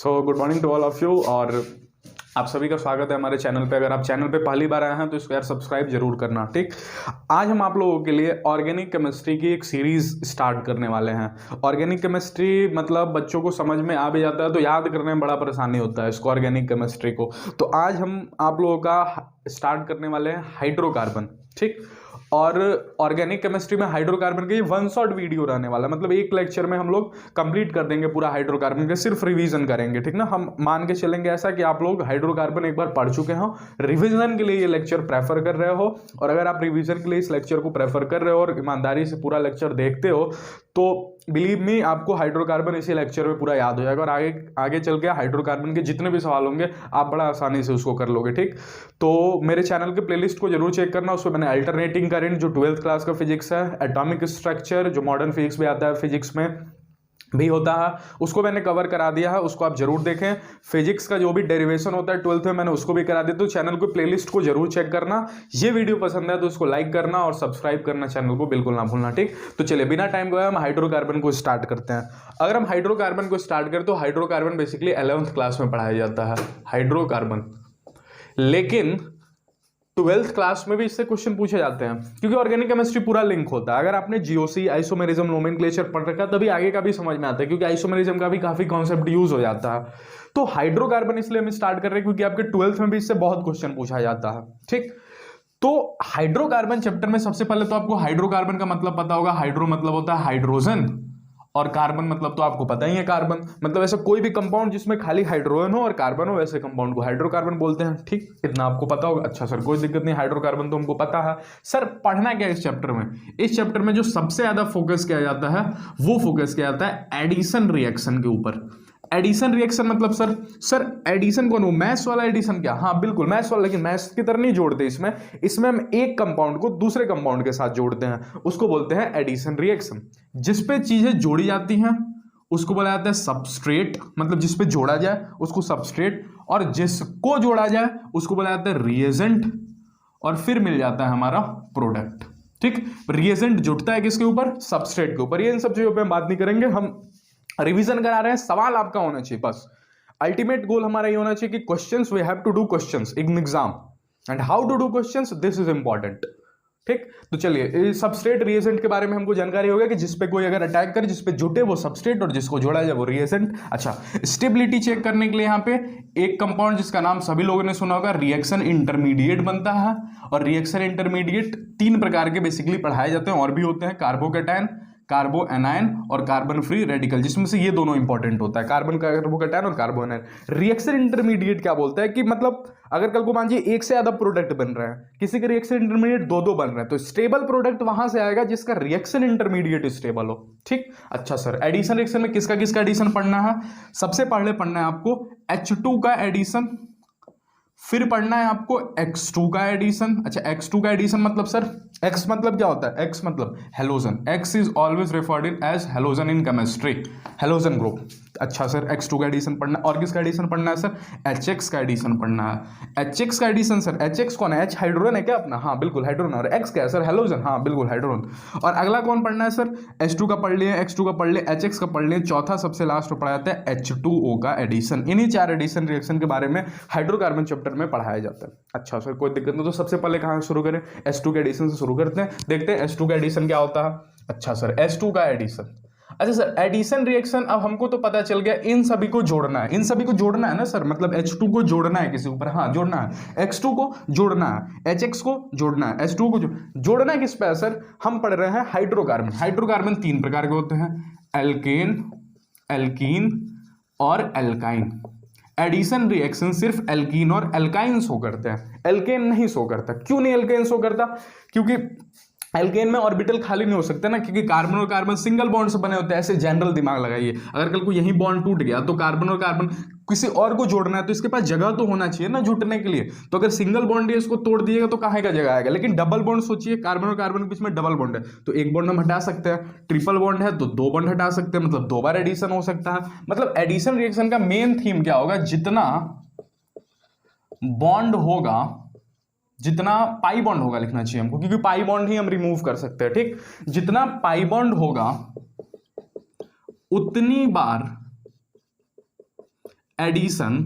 So good morning to all of you. और आप सभी का स्वागत है हमारे चैनल पे। अगर आप चैनल पे पहली बार आए हैं तो इसको यार सब्सक्राइब जरूर करना, ठीक। आज हम आप लोगों के लिए ऑर्गेनिक केमिस्ट्री की एक सीरीज स्टार्ट करने वाले हैं। ऑर्गेनिक केमिस्ट्री मतलब बच्चों को समझ में आ भी जाता है तो याद करने में बड़ा परेशानी होता है इसको, ऑर्गेनिक केमिस्ट्री को। तो आज हम आप लोगों का स्टार्ट करने वाले हैं हाइड्रोकार्बन, ठीक। और ऑर्गेनिक केमिस्ट्री में हाइड्रोकार्बन का ये वन शॉट वीडियो रहने वाला है, मतलब एक लेक्चर में हम लोग कंप्लीट कर देंगे पूरा हाइड्रोकार्बन का, सिर्फ रिवीजन करेंगे, ठीक ना। हम मान के चलेंगे ऐसा कि आप लोग हाइड्रोकार्बन एक बार पढ़ चुके हो, रिवीजन के लिए ये लेक्चर प्रेफर कर रहे हो। और अगर आप रिवीजन के लिए इस लेक्चर को प्रेफर कर रहे हो और ईमानदारी से पूरा लेक्चर देखते हो तो बिलीव मी आपको हाइड्रोकार्बन इसी लेक्चर में पूरा याद हो जाएगा और आगे आगे चल के हाइड्रोकार्बन के जितने भी सवाल होंगे आप बड़ा आसानी से उसको कर लोगे, ठीक। तो मेरे चैनल के प्लेलिस्ट को जरूर चेक करना, उसमें मैंने अल्टरनेटिंग करंट जो 12th क्लास का फिजिक्स है, एटॉमिक स्ट्रक्चर जो मॉडर्न फिजिक्स में आता है, फिजिक्स में भी होता है, उसको मैंने कवर करा दिया है, उसको आप जरूर देखें। फिजिक्स का जो भी डेरिवेशन होता है 12th में मैंने उसको भी करा दिया। तो चैनल को प्लेलिस्ट को जरूर चेक करना। ये वीडियो पसंद है तो उसको लाइक करना और सब्सक्राइब करना चैनल को बिल्कुल ना भूलना, ठीक। तो चलिए बिना टाइम गए हम हाइड्रोकार्बन को स्टार्ट करते हैं। अगर हम हाइड्रोकार्बन को स्टार्ट करें तो हाइड्रोकार्बन बेसिकली 11th क्लास में पढ़ाया जाता है हाइड्रोकार्बन, लेकिन 12th क्लास में भी इससे क्वेश्चन पूछे जाते हैं क्योंकि ऑर्गेनिक केमिस्ट्री पूरा लिंक होता है। अगर आपने जीओसी, आइसोमेरिज्म, नोमेनक्लेचर पढ़ रखा तभी आगे का भी समझ में आता है, क्योंकि आइसोमेरिज्म का भी काफी कॉन्सेप्ट यूज हो जाता है। तो हाइड्रोकार्बन इसलिए हम स्टार्ट कर रहे हैं क्योंकि आपके 12th में भी इससे बहुत क्वेश्चन पूछा जाता है, ठीक। तो हाइड्रोकार्बन चैप्टर में सबसे पहले तो आपको हाइड्रोकार्बन का मतलब पता होगा। हाइड्रो मतलब होता है हाइड्रोजन और कार्बन मतलब तो आपको पता ही है कार्बन, मतलब ऐसा कोई भी कंपाउंड जिसमें खाली हाइड्रोजन हो और कार्बन हो वैसे कंपाउंड को हाइड्रोकार्बन बोलते हैं, ठीक। इतना आपको पता होगा। अच्छा सर कोई दिक्कत नहीं, हाइड्रोकार्बन तो हमको पता है। सर पढ़ना क्या है इस चैप्टर में? इस चैप्टर में जो सबसे ज्यादा फोकस किया जाता है वो फोकस किया जाता है एडिशन रिएक्शन के ऊपर। एडिशन रिएक्शन मतलब सर एडिशन कौन हो? मैथ्स वाला एडिशन क्या? हाँ बिल्कुल मैथ्स वाला, लेकिन मैथ्स की तरह नहीं जोड़ते इसमें हम एक कंपाउंड को दूसरे कंपाउंड के साथ जोड़ते हैं, उसको बोलते हैं एडिशन रिएक्शन। जिसपे चीजें जोड़ी जाती हैं उसको बोला जाता है सबस्ट्रेट, मतलब जिसपे जोड़ा जाए उसको सबस्ट्रेट, और जिसको जोड़ा जाए उसको बोला जाता है रिएजेंट, और फिर मिल जाता है हमारा प्रोडक्ट, ठीक। रिएजेंट जुड़ता है किसके ऊपर? सबस्ट्रेट के ऊपर। ये इन सब चीजों पे हम बात नहीं करेंगे, हम रिवीजन करा रहे हैं। सवाल आपका होना चाहिए बस, अल्टीमेट गोल हमारा ये होना चाहिए कि questions, we have to do questions in exam, and how to do questions, this is important, ठीक। तो चलिए सबस्ट्रेट रिएजेंट के बारे में हमको जानकारी होगा कि जिसपे कोई अगर अटैक करे, जिसपे जुटे वो सबस्ट्रेट और जिसको जोड़ा जाए वो रिएजेंट। अच्छा, स्टेबिलिटी चेक करने के लिए यहाँ पे एक कंपाउंड जिसका नाम सभी लोगों ने सुना होगा, रिएक्शन इंटरमीडिएट बनता है। और रिएक्शन इंटरमीडिएट 3 प्रकार के बेसिकली पढ़ाए जाते हैं, और भी होते हैं, कार्बोकैटायन, कार्बो एनायन और कार्बन फ्री रेडिकल, जिसमें से ये दोनों इंपॉर्टेंट होता है, कार्बन कार्बोकैटायन और कार्बो एनायन। रिएक्शन इंटरमीडिएट क्या बोलता है कि मतलब अगर कल को मान लीजिए एक से ज्यादा प्रोडक्ट बन रहे हैं, किसी के रिएक्शन इंटरमीडिएट 2-2 बन रहे हैं, तो स्टेबल प्रोडक्ट वहां से आएगा जिसका रिएक्शन इंटरमीडिएट स्टेबल हो, ठीक। अच्छा सर एडिशन रिएक्शन में किसका किसका एडिशन पढ़ना है? सबसे पहले पढ़ना है आपको H2 का एडिशन, फिर पढ़ना है आपको X2 का एडिशन। अच्छा X2 का एडिशन मतलब सर X मतलब क्या होता है? X मतलब halogen, X is always referred in as halogen in chemistry, halogen group. अच्छा सर X2 का एडिशन पढ़ना, और किसका एडिशन पढ़ना है सर? HX का एडिशन पढ़ना है। HX का एडिशन सर, HX कौन है? H हाइड्रोजन है क्या अपना? हाँ बिल्कुल हाइड्रोजन। और X क्या है सर? हेलोजन, हाँ बिल्कुल हाइड्रोजन। और अगला कौन पढ़ना है सर? H2 का पढ़ लिए, X2 का पढ़ लिए, HX का पढ़ लिए, चौथा सबसे लास्ट में पढ़ा जाता है H2O का एडिशन। इन्हीं 4 एडिशन रिएक्शन के बारे में हाइड्रोकार्बन चैप्टर में पढ़ाया जाता है। अच्छा सर कोई दिक्कत नहीं, तो सबसे पहले कहाँ से शुरू करें? H2 के एडिशन से शुरू करते हैं, देखते हैं H2 का एडिशन क्या होता है। अच्छा सर H2 का एडिशन, अच्छा सर एडिशन रिएक्शन, अब हमको तो पता चल गया इन सभी को जोड़ना है, इन सभी को जोड़ना है ना सर, मतलब H2 को जोड़ना है किसी ऊपर, हाँ जोड़ना है, X2 को जोड़ना है, HX को जोड़ना है, H2 को जोड़ना है किस पे सर? हम पढ़ रहे हैं हाइड्रोकार्बन। हाइड्रोकार्बन 3 प्रकार के होते हैं, एल्केन, एल्कीन और एल्काइन। एडिशन रिएक्शन सिर्फ एल्कीन और एल्काइन शो करते हैं, एल्केन नहीं शो करता। क्यों नहीं एल्केन शो करता? क्योंकि एल्केन में ऑर्बिटल खाली नहीं हो सकता ना, क्योंकि कार्बन और कार्बन सिंगल बॉन्ड से बने होते हैं। ऐसे जनरल दिमाग लगाइए, अगर कल को यही बॉन्ड टूट गया तो कार्बन और कार्बन किसी और को जोड़ना है तो इसके पास जगह तो होना चाहिए ना जुटने के लिए। तो अगर सिंगल बॉन्ड है इसको तोड़ दिएगा तो कहाँ का जगह आएगा? लेकिन डबल बॉन्ड सोचिए, कार्बन और कार्बन के बीच में डबल बॉन्ड है तो एक बॉन्ड हम हटा सकते हैं, ट्रिपल बॉन्ड है तो 2 बॉन्ड हटा सकते हैं, मतलब 2 बार एडिशन हो सकता है। मतलब एडिशन रिएक्शन का मेन थीम क्या होगा? जितना बॉन्ड होगा, जितना पाई बॉन्ड होगा लिखना चाहिए हमको, क्योंकि पाई बॉन्ड ही हम रिमूव कर सकते हैं, ठीक। जितना पाई बॉन्ड होगा उतनी बार एडिशन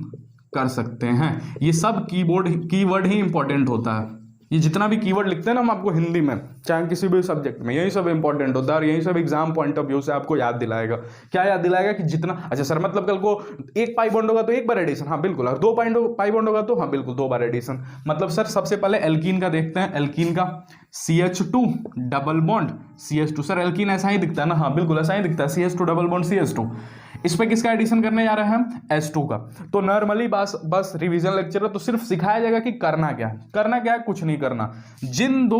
कर सकते हैं। ये सब कीवर्ड ही इंपॉर्टेंट होता है। ये जितना भी कीवर्ड लिखते हैं ना हम आपको हिंदी में, चाहे किसी भी सब्जेक्ट में, यही सब इंपॉर्टेंट होता है और यही सब एग्जाम पॉइंट ऑफ व्यू से आपको याद दिलाएगा। क्या याद दिलाएगा कि जितना, अच्छा सर मतलब कल को एक पाई बॉन्ड होगा तो एक बार एडिशन, हाँ बिल्कुल, और दो पाई बॉन्ड होगा तो हाँ बिल्कुल 2 बार एडिशन। मतलब सर सबसे पहले एल्कीन का देखते हैं, एल्कीन का CH2 double bond CH2, sir alkene ऐसा ही दिखता है ना, हाँ बिल्कुल ऐसा ही दिखता है, CH2 डबल बॉन्ड CH2। इस पे किसका एडिशन करने जा रहे हैं हम, H2 का। तो नॉर्मली बस रिवीजन लेक्चर है तो सिर्फ सिखाया जाएगा कि करना क्या है, करना क्या है, कुछ नहीं करना। जिन 2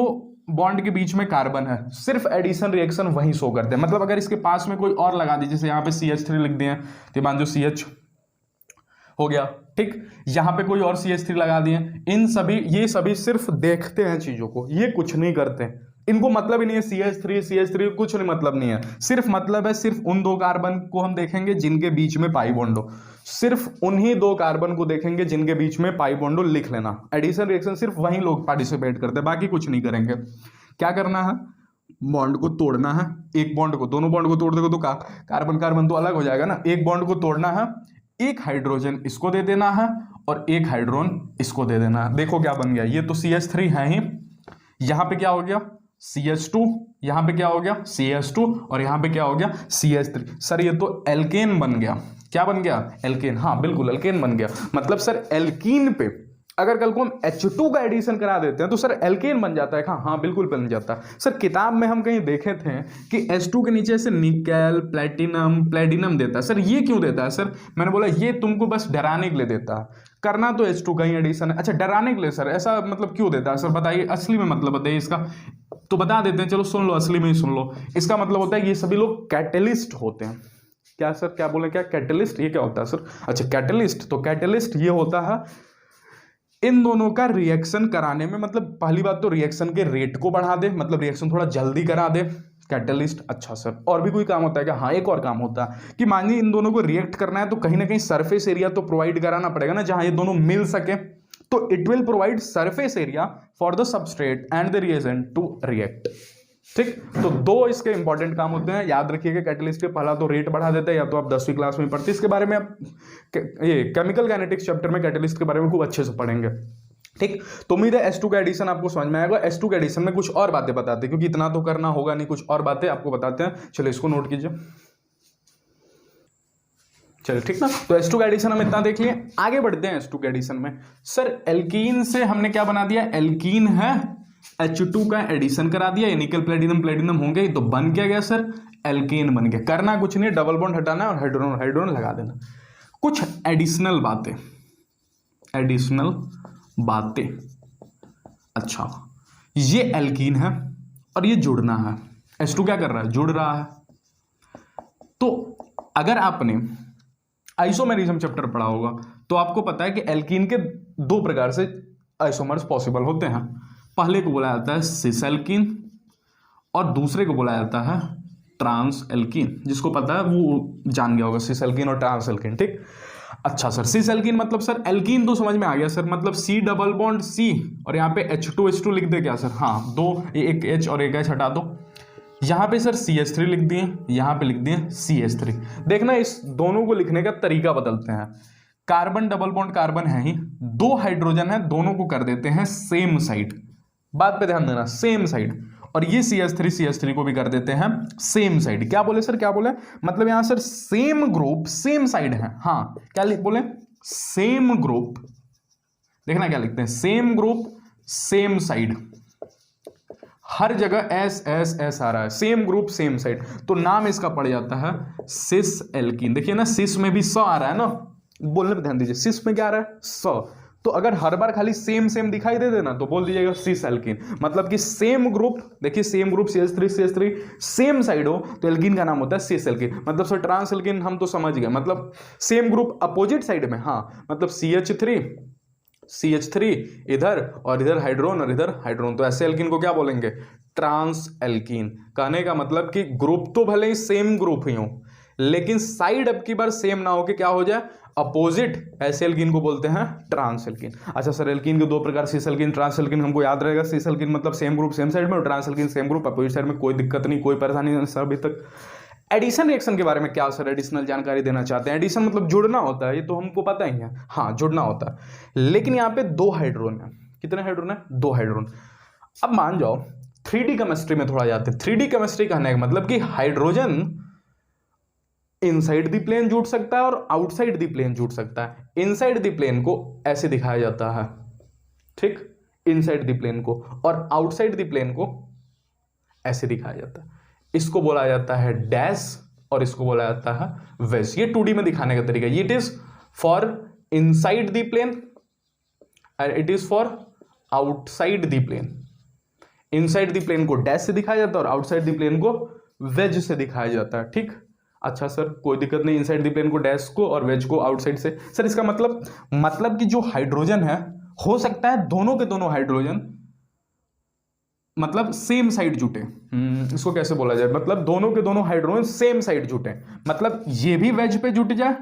बॉन्ड के बीच में कार्बन है सिर्फ एडिशन रिएक्शन वही शो करते हैं। मतलब अगर इसके पास में कोई और लगा दी, जैसे यहाँ पे CH3 लिख दिए तो मान जो CH हो गया, ठीक, यहाँ पे कोई और CH3 लगा दिए, ये सभी सिर्फ देखते हैं चीजों को, ये कुछ नहीं करते, इनको मतलब ही नहीं है CH3 कुछ नहीं, मतलब नहीं है। सिर्फ मतलब है सिर्फ उन 2 कार्बन को हम देखेंगे जिनके बीच में पाई बॉन्ड हो, सिर्फ उन्हीं 2 कार्बन को देखेंगे जिनके बीच में पाई बॉन्ड हो, लिख लेना। एडिशन रिएक्शन सिर्फ वही लोग पार्टिसिपेट करते हैं, बाकी कुछ नहीं करेंगे। क्या करना है, बॉन्ड को तोड़ना है। एक बॉन्ड को, दोनों बॉन्ड को तोड़ देगा तो कार्बन कार्बन तो अलग हो जाएगा ना। एक बॉन्ड को तोड़ना है, एक हाइड्रोजन इसको दे देना है और एक हाइड्रोजन इसको दे देना है। देखो क्या बन गया, ये तो CH3 है ही, यहाँ पे क्या हो गया CH2, यहाँ पे क्या हो गया CH2 और यहाँ पे क्या हो गया CH3। सर ये तो एल्केन बन गया। क्या बन गया, एल्केन, हाँ बिल्कुल एल्केन बन गया। मतलब सर एल्कीन पे अगर कल को हम H2 का एडिशन करा देते हैं तो सर एल्केन बन जाता है। हाँ बिल्कुल बन जाता है। सर किताब में हम कहीं देखे थे कि H2 के नीचे से निकेल प्लेटिनम देता है। सर ये क्यों देता है, सर मैंने बोला ये तुमको बस डराने के लिए देता है, करना तो H2 का ही एडिशन है। अच्छा डराने के लिए सर, ऐसा मतलब क्यों देता है सर, बताइए असली में मतलब बताइए इसका, तो बता देते हैं, चलो सुन लो, असली में ही सुन लो। इसका मतलब होता है ये सभी लोग कैटलिस्ट होते हैं। क्या सर, क्या बोले, क्या कैटलिस्ट, ये क्या होता है सर, अच्छा कैटलिस्ट, तो कैटलिस्ट ये होता है इन दोनों का रिएक्शन कराने में, मतलब पहली बात तो रिएक्शन के रेट को बढ़ा दे, मतलब रिएक्शन थोड़ा जल्दी करा दे कैटलिस्ट। अच्छा सर और भी कोई काम होता है क्या, हाँ एक और काम होता है कि मानिए इन दोनों को रिएक्ट करना है तो कहीं ना कहीं सरफेस एरिया तो प्रोवाइड कराना पड़ेगा ना जहां ये दोनों मिल सके, तो it will provide surface area for the substrate and the reagent to react. ठीक, तो 2 इसके इंपॉर्टेंट काम होते हैं, याद रखिएगा। कैटलिस्ट के पहला तो रेट बढ़ा देता है, या तो आप 10वीं क्लास में पढ़ते, इसके बारे में आप ये केमिकल काइनेटिक्स चैप्टर में कैटलिस्ट के बारे में खूब अच्छे से पढ़ेंगे। ठीक, तो उम्मीद है H2 का एडिशन आपको समझ में आएगा। H2 के एडिशन में कुछ और बातें बताते हैं, क्योंकि इतना तो करना होगा नहीं, कुछ और बातें आपको बताते हैं। चलो इसको नोट कीजिए, चलो ठीक ना। तो H2 का एडिशन हम इतना देख लिए, आगे बढ़ते हैं H2 के एडिशन में। सर एल्कीन से हमने क्या बना दिया, एल्कीन है, H2 का एडिशन करा दिया, ये निकल प्लेटिनम होंगे तो बन क्या गया सर, एल्केन बन गया। करना कुछ नहीं, डबल बॉन्ड हटाना है और हाइड्रोजन लगा देना। कुछ एडिशनल बातें, अच्छा ये एल्कीन है और ये जुड़ना है, H2 क्या कर रहा है, जुड़ रहा है। तो अगर आपने आइसोमेरिज्म चैप्टर पढ़ा होगा तो आपको पता है कि एल्कीन के 2 प्रकार से आइसोमर्स पॉसिबल होते हैं। पहले को बोला जाता है सिस एल्कीन और दूसरे को बोला जाता है ट्रांस एल्कीन। जिसको पता है वो जान गया होगा सिस एल्कीन और ट्रांस एल्कीन। ठीक, अच्छा सर सिस एल्कीन मतलब सर एल्कीन तो समझ में आ गया सर, मतलब C डबल बॉन्ड C और यहाँ पे H2 लिख दे क्या सर, हाँ 2, एक H और एक H हटा दो। यहाँ पे सर CH3 लिख दिए, यहाँ पे लिख दिए CH3। देखना इस दोनों को लिखने का तरीका बदलते हैं। कार्बन डबल बॉन्ड कार्बन है ही, 2 हाइड्रोजन है, दोनों को कर देते हैं सेम साइड, बात पे ध्यान देना, सेम साइड। और ये CH3 को भी कर देते हैं सेम साइड। क्या बोले सर, क्या बोले, मतलब यहां sir same group same side है। हाँ क्या बोले, सेम ग्रुप, देखना क्या लिखते हैं, सेम ग्रुप सेम साइड, हर जगह S आ रहा है, सेम ग्रुप सेम साइड, तो नाम इसका पड़ जाता है सिस एल्कीन। देखिए ना सिस में भी स आ रहा है ना, बोलने पे ध्यान दीजिए, सिस में क्या आ रहा है, स। तो अगर हर बार खाली सेम दिखाई दे देना तो बोल दीजिएगा सिस एल्कीन। मतलब कि सेम ग्रुप, देखिए same group CH3 same side हो तो एल्कीन का नाम होता है सिस एल्कीन। मतलब सर ट्रांस एल्कीन हम तो समझ गए, मतलब सेम ग्रुप अपोजिट साइड में, हाँ मतलब CH3 इधर और इधर हाइड्रोन और इधर हाइड्रोन, तो ऐसे एल्कीन को क्या बोलेंगे, ट्रांस एल्कीन। कहने का मतलब कि ग्रुप तो भले ही सेम ग्रुप ही हो लेकिन साइड अब की बार सेम ना हो के क्या हो जाए, अपोजिट, ऐसे एल्कीन को बोलते हैं ट्रांस एल्कीन। अच्छा सर एल्कीन के 2 प्रकार, सिस एल्कीन ट्रांस एल्कीन, हमको याद रहेगा। सिस एल्कीन मतलब सेम ग्रुप सेम साइड में, और trans alkene same group opposite side में, कोई दिक्कत नहीं, कोई परेशानी नहीं सर अभी तक। एडिशन रिएक्शन के बारे में क्या सर एडिशनल जानकारी देना चाहते हैं? एडिशन मतलब जुड़ना होता है, ये तो हमको पता ही है, हाँ जुड़ना होता है, लेकिन यहाँ पे 2 हाइड्रोजन है। कितने हाइड्रोजन है? 2 हाइड्रोजन। अब मान जाओ 3D केमिस्ट्री में थोड़ा जाते हैं। 3D केमिस्ट्री कहने का मतलब कि हाइड्रोजन इनसाइड द प्लेन जुड़ सकता है और आउटसाइड द प्लेन जुड़ सकता है। इनसाइड द प्लेन को ऐसे दिखाया जाता है, ठीक, इनसाइड द प्लेन को, और आउटसाइड द प्लेन को ऐसे दिखाया जाता है। इसको बोला जाता है डैश और इसको बोला जाता है वेज। ये 2D में दिखाने का तरीका। It is for inside the plane और it is for outside the plane. Inside the plane को डैश से दिखाया जाता है और आउटसाइड द प्लेन को वेज से दिखाया जाता है, ठीक। अच्छा सर कोई दिक्कत नहीं, इनसाइड द प्लेन को डैश को और वेज को आउटसाइड से। सर इसका मतलब कि जो हाइड्रोजन है, हो सकता है दोनों के दोनों हाइड्रोजन मतलब सेम साइड जुटे। इसको कैसे बोला जाए? मतलब दोनों के दोनों हाइड्रोजन सेम साइड जुटे, मतलब ये भी वेज पे जुट जाए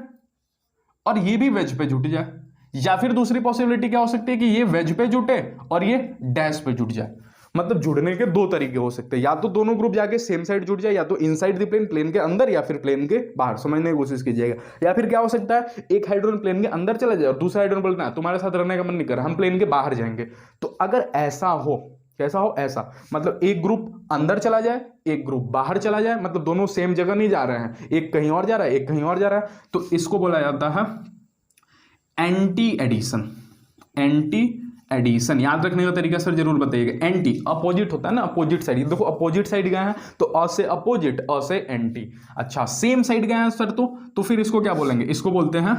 और ये भी वेज पे जुट जाए। या फिर दूसरी पॉसिबिलिटी क्या हो सकती है कि ये वेज पे जुटे और ये डैश पे जुट जाए। मतलब जुड़ने के 2 तरीके हो सकते हैं, या तो दोनों ग्रुप जाके सेम साइड जुट जाए, या तो इनसाइड द प्लेन, प्लेन के अंदर, या फिर प्लेन के बाहर। समझने की कोशिश कीजिएगा। या फिर क्या हो सकता है, एक हाइड्रोजन प्लेन के अंदर चला जाए और दूसरा हाइड्रोजन बोलना तुम्हारे साथ रहने का मन नहीं कर रहा, हम प्लेन के बाहर जाएंगे। तो अगर ऐसा हो, कैसा हो? ऐसा, मतलब एक ग्रुप अंदर चला जाए, एक ग्रुप बाहर चला जाए, मतलब दोनों सेम जगह नहीं जा रहे हैं, एक कहीं और जा रहा है, एक कहीं और जा रहा है, तो इसको बोला जाता है एंटी एडिशन। एंटी एडिशन याद रखने का तरीका सर जरूर बताइएगा। एंटी अपोजिट होता है ना, अपोजिट साइड। देखो अपोजिट साइड गए हैं तो अ से अपोजिट, अ से एंटी। अच्छा सेम साइड गए हैं सर तो फिर इसको क्या बोलेंगे? इसको बोलते हैं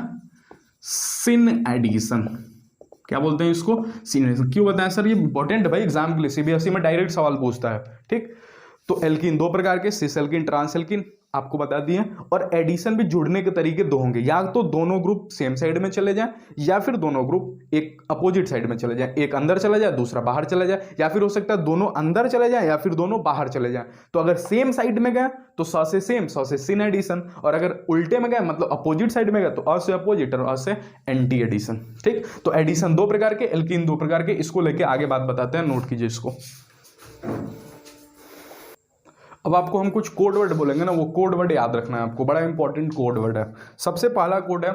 सिन एडिशन। क्या बोलते हैं इसको? Syn addition. क्यों बताएं सर? ये इंपॉर्टेंट है भाई, एग्जाम के लिए सीबीएसई में डायरेक्ट सवाल पूछता है, ठीक। तो एल्कीन 2 प्रकार के, सिस एल्कीन, ट्रांस एल्कीन आपको बता दिए। और एडिशन भी जुड़ने के तरीके 2 होंगे, या तो दोनों ग्रुप सेम साइड में चले जाएं, या फिर दोनों ग्रुप एक अपोजिट साइड में चले जाएं। एक अंदर चला जाए, दूसरा बाहर चला जाए, या फिर हो सकता है दोनों अंदर चले जाएं या फिर दोनों बाहर चले जाएं। तो अगर सेम साइड में गए तो स से सेम, स से सिन एडिशन, और अगर उल्टे में गए मतलब अपोजिट साइड में गए तो अ से अपोजिट और अ से एंटी एडिशन, ठीक। तो एडिशन 2 प्रकार के, एल्कीन 2 प्रकार के। इसको लेके आगे बात बताते हैं, नोट कीजिए इसको। अब आपको हम कुछ कोड वर्ड बोलेंगे ना, वो कोड वर्ड याद रखना है आपको, बड़ा इंपॉर्टेंट कोड वर्ड है। सबसे पहला कोड है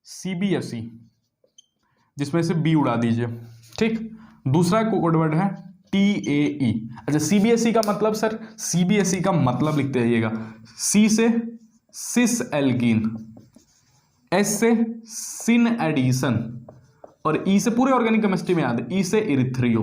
सीबीएसई, जिसमें से बी उड़ा दीजिए, ठीक। दूसरा कोड वर्ड है टीएई। अच्छा सीबीएसई का मतलब सर, सीबीएसई का मतलब लिखते जाइएगा। सी से सिस एल्कीन, एस से सिन एडिशन, और ई से पूरे ऑर्गेनिक केमिस्ट्री में याद है, ई से इरिथ्रियो।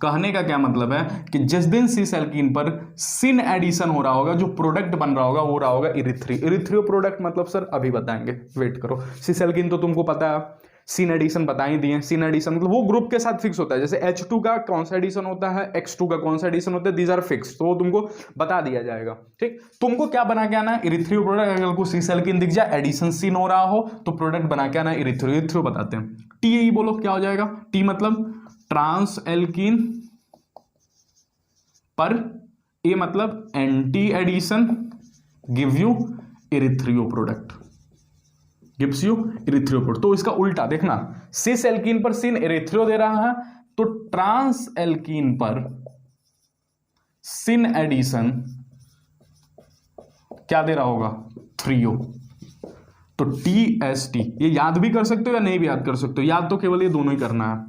कहने का क्या मतलब है कि जिस दिन सिस एल्कीन पर सिन एडिशन हो रहा होगा, जो प्रोडक्ट बन रहा होगा वो रहा होगा इरिथ्रियो। इरिथ्रियो प्रोडक्ट मतलब सर अभी बताएंगे, वेट करो। सिस एल्कीन तो तुमको पता है, सिन एडिशन बता ही दिए। सिन एडिशन मतलब वो ग्रुप के साथ फिक्स होता है, जैसे H2 का कौन सा एडिशन होता है, X2 का कौन सा एडिशन होता है, दीज आर फिक्स, तो वो तुमको बता दिया जाएगा, ठीक। तुमको क्या बना के आना है? इरिथ्रियो प्रोडक्ट। अगर कोई सिस एल्कीन दिख जाए, एडिशन सिन हो रहा हो, तो प्रोडक्ट बना के आना इरिथ्रियो। इरिथ्रियो बताते हैं। टीएई बोलो क्या हो जाएगा? टी मतलब ट्रांस एल्कीन पर ए मतलब anti addition, give you erythro product, gives you erythro product. तो इसका उल्टा देखना, सिस एल्कीन पर सिन इरिथ्रियो दे रहा है, तो ट्रांस एल्कीन पर सिन एडिशन क्या दे रहा होगा? थ्रियो। तो टीएसटी ये याद भी कर सकते हो या नहीं भी याद कर सकते हो, याद तो केवल ये दोनों ही करना है,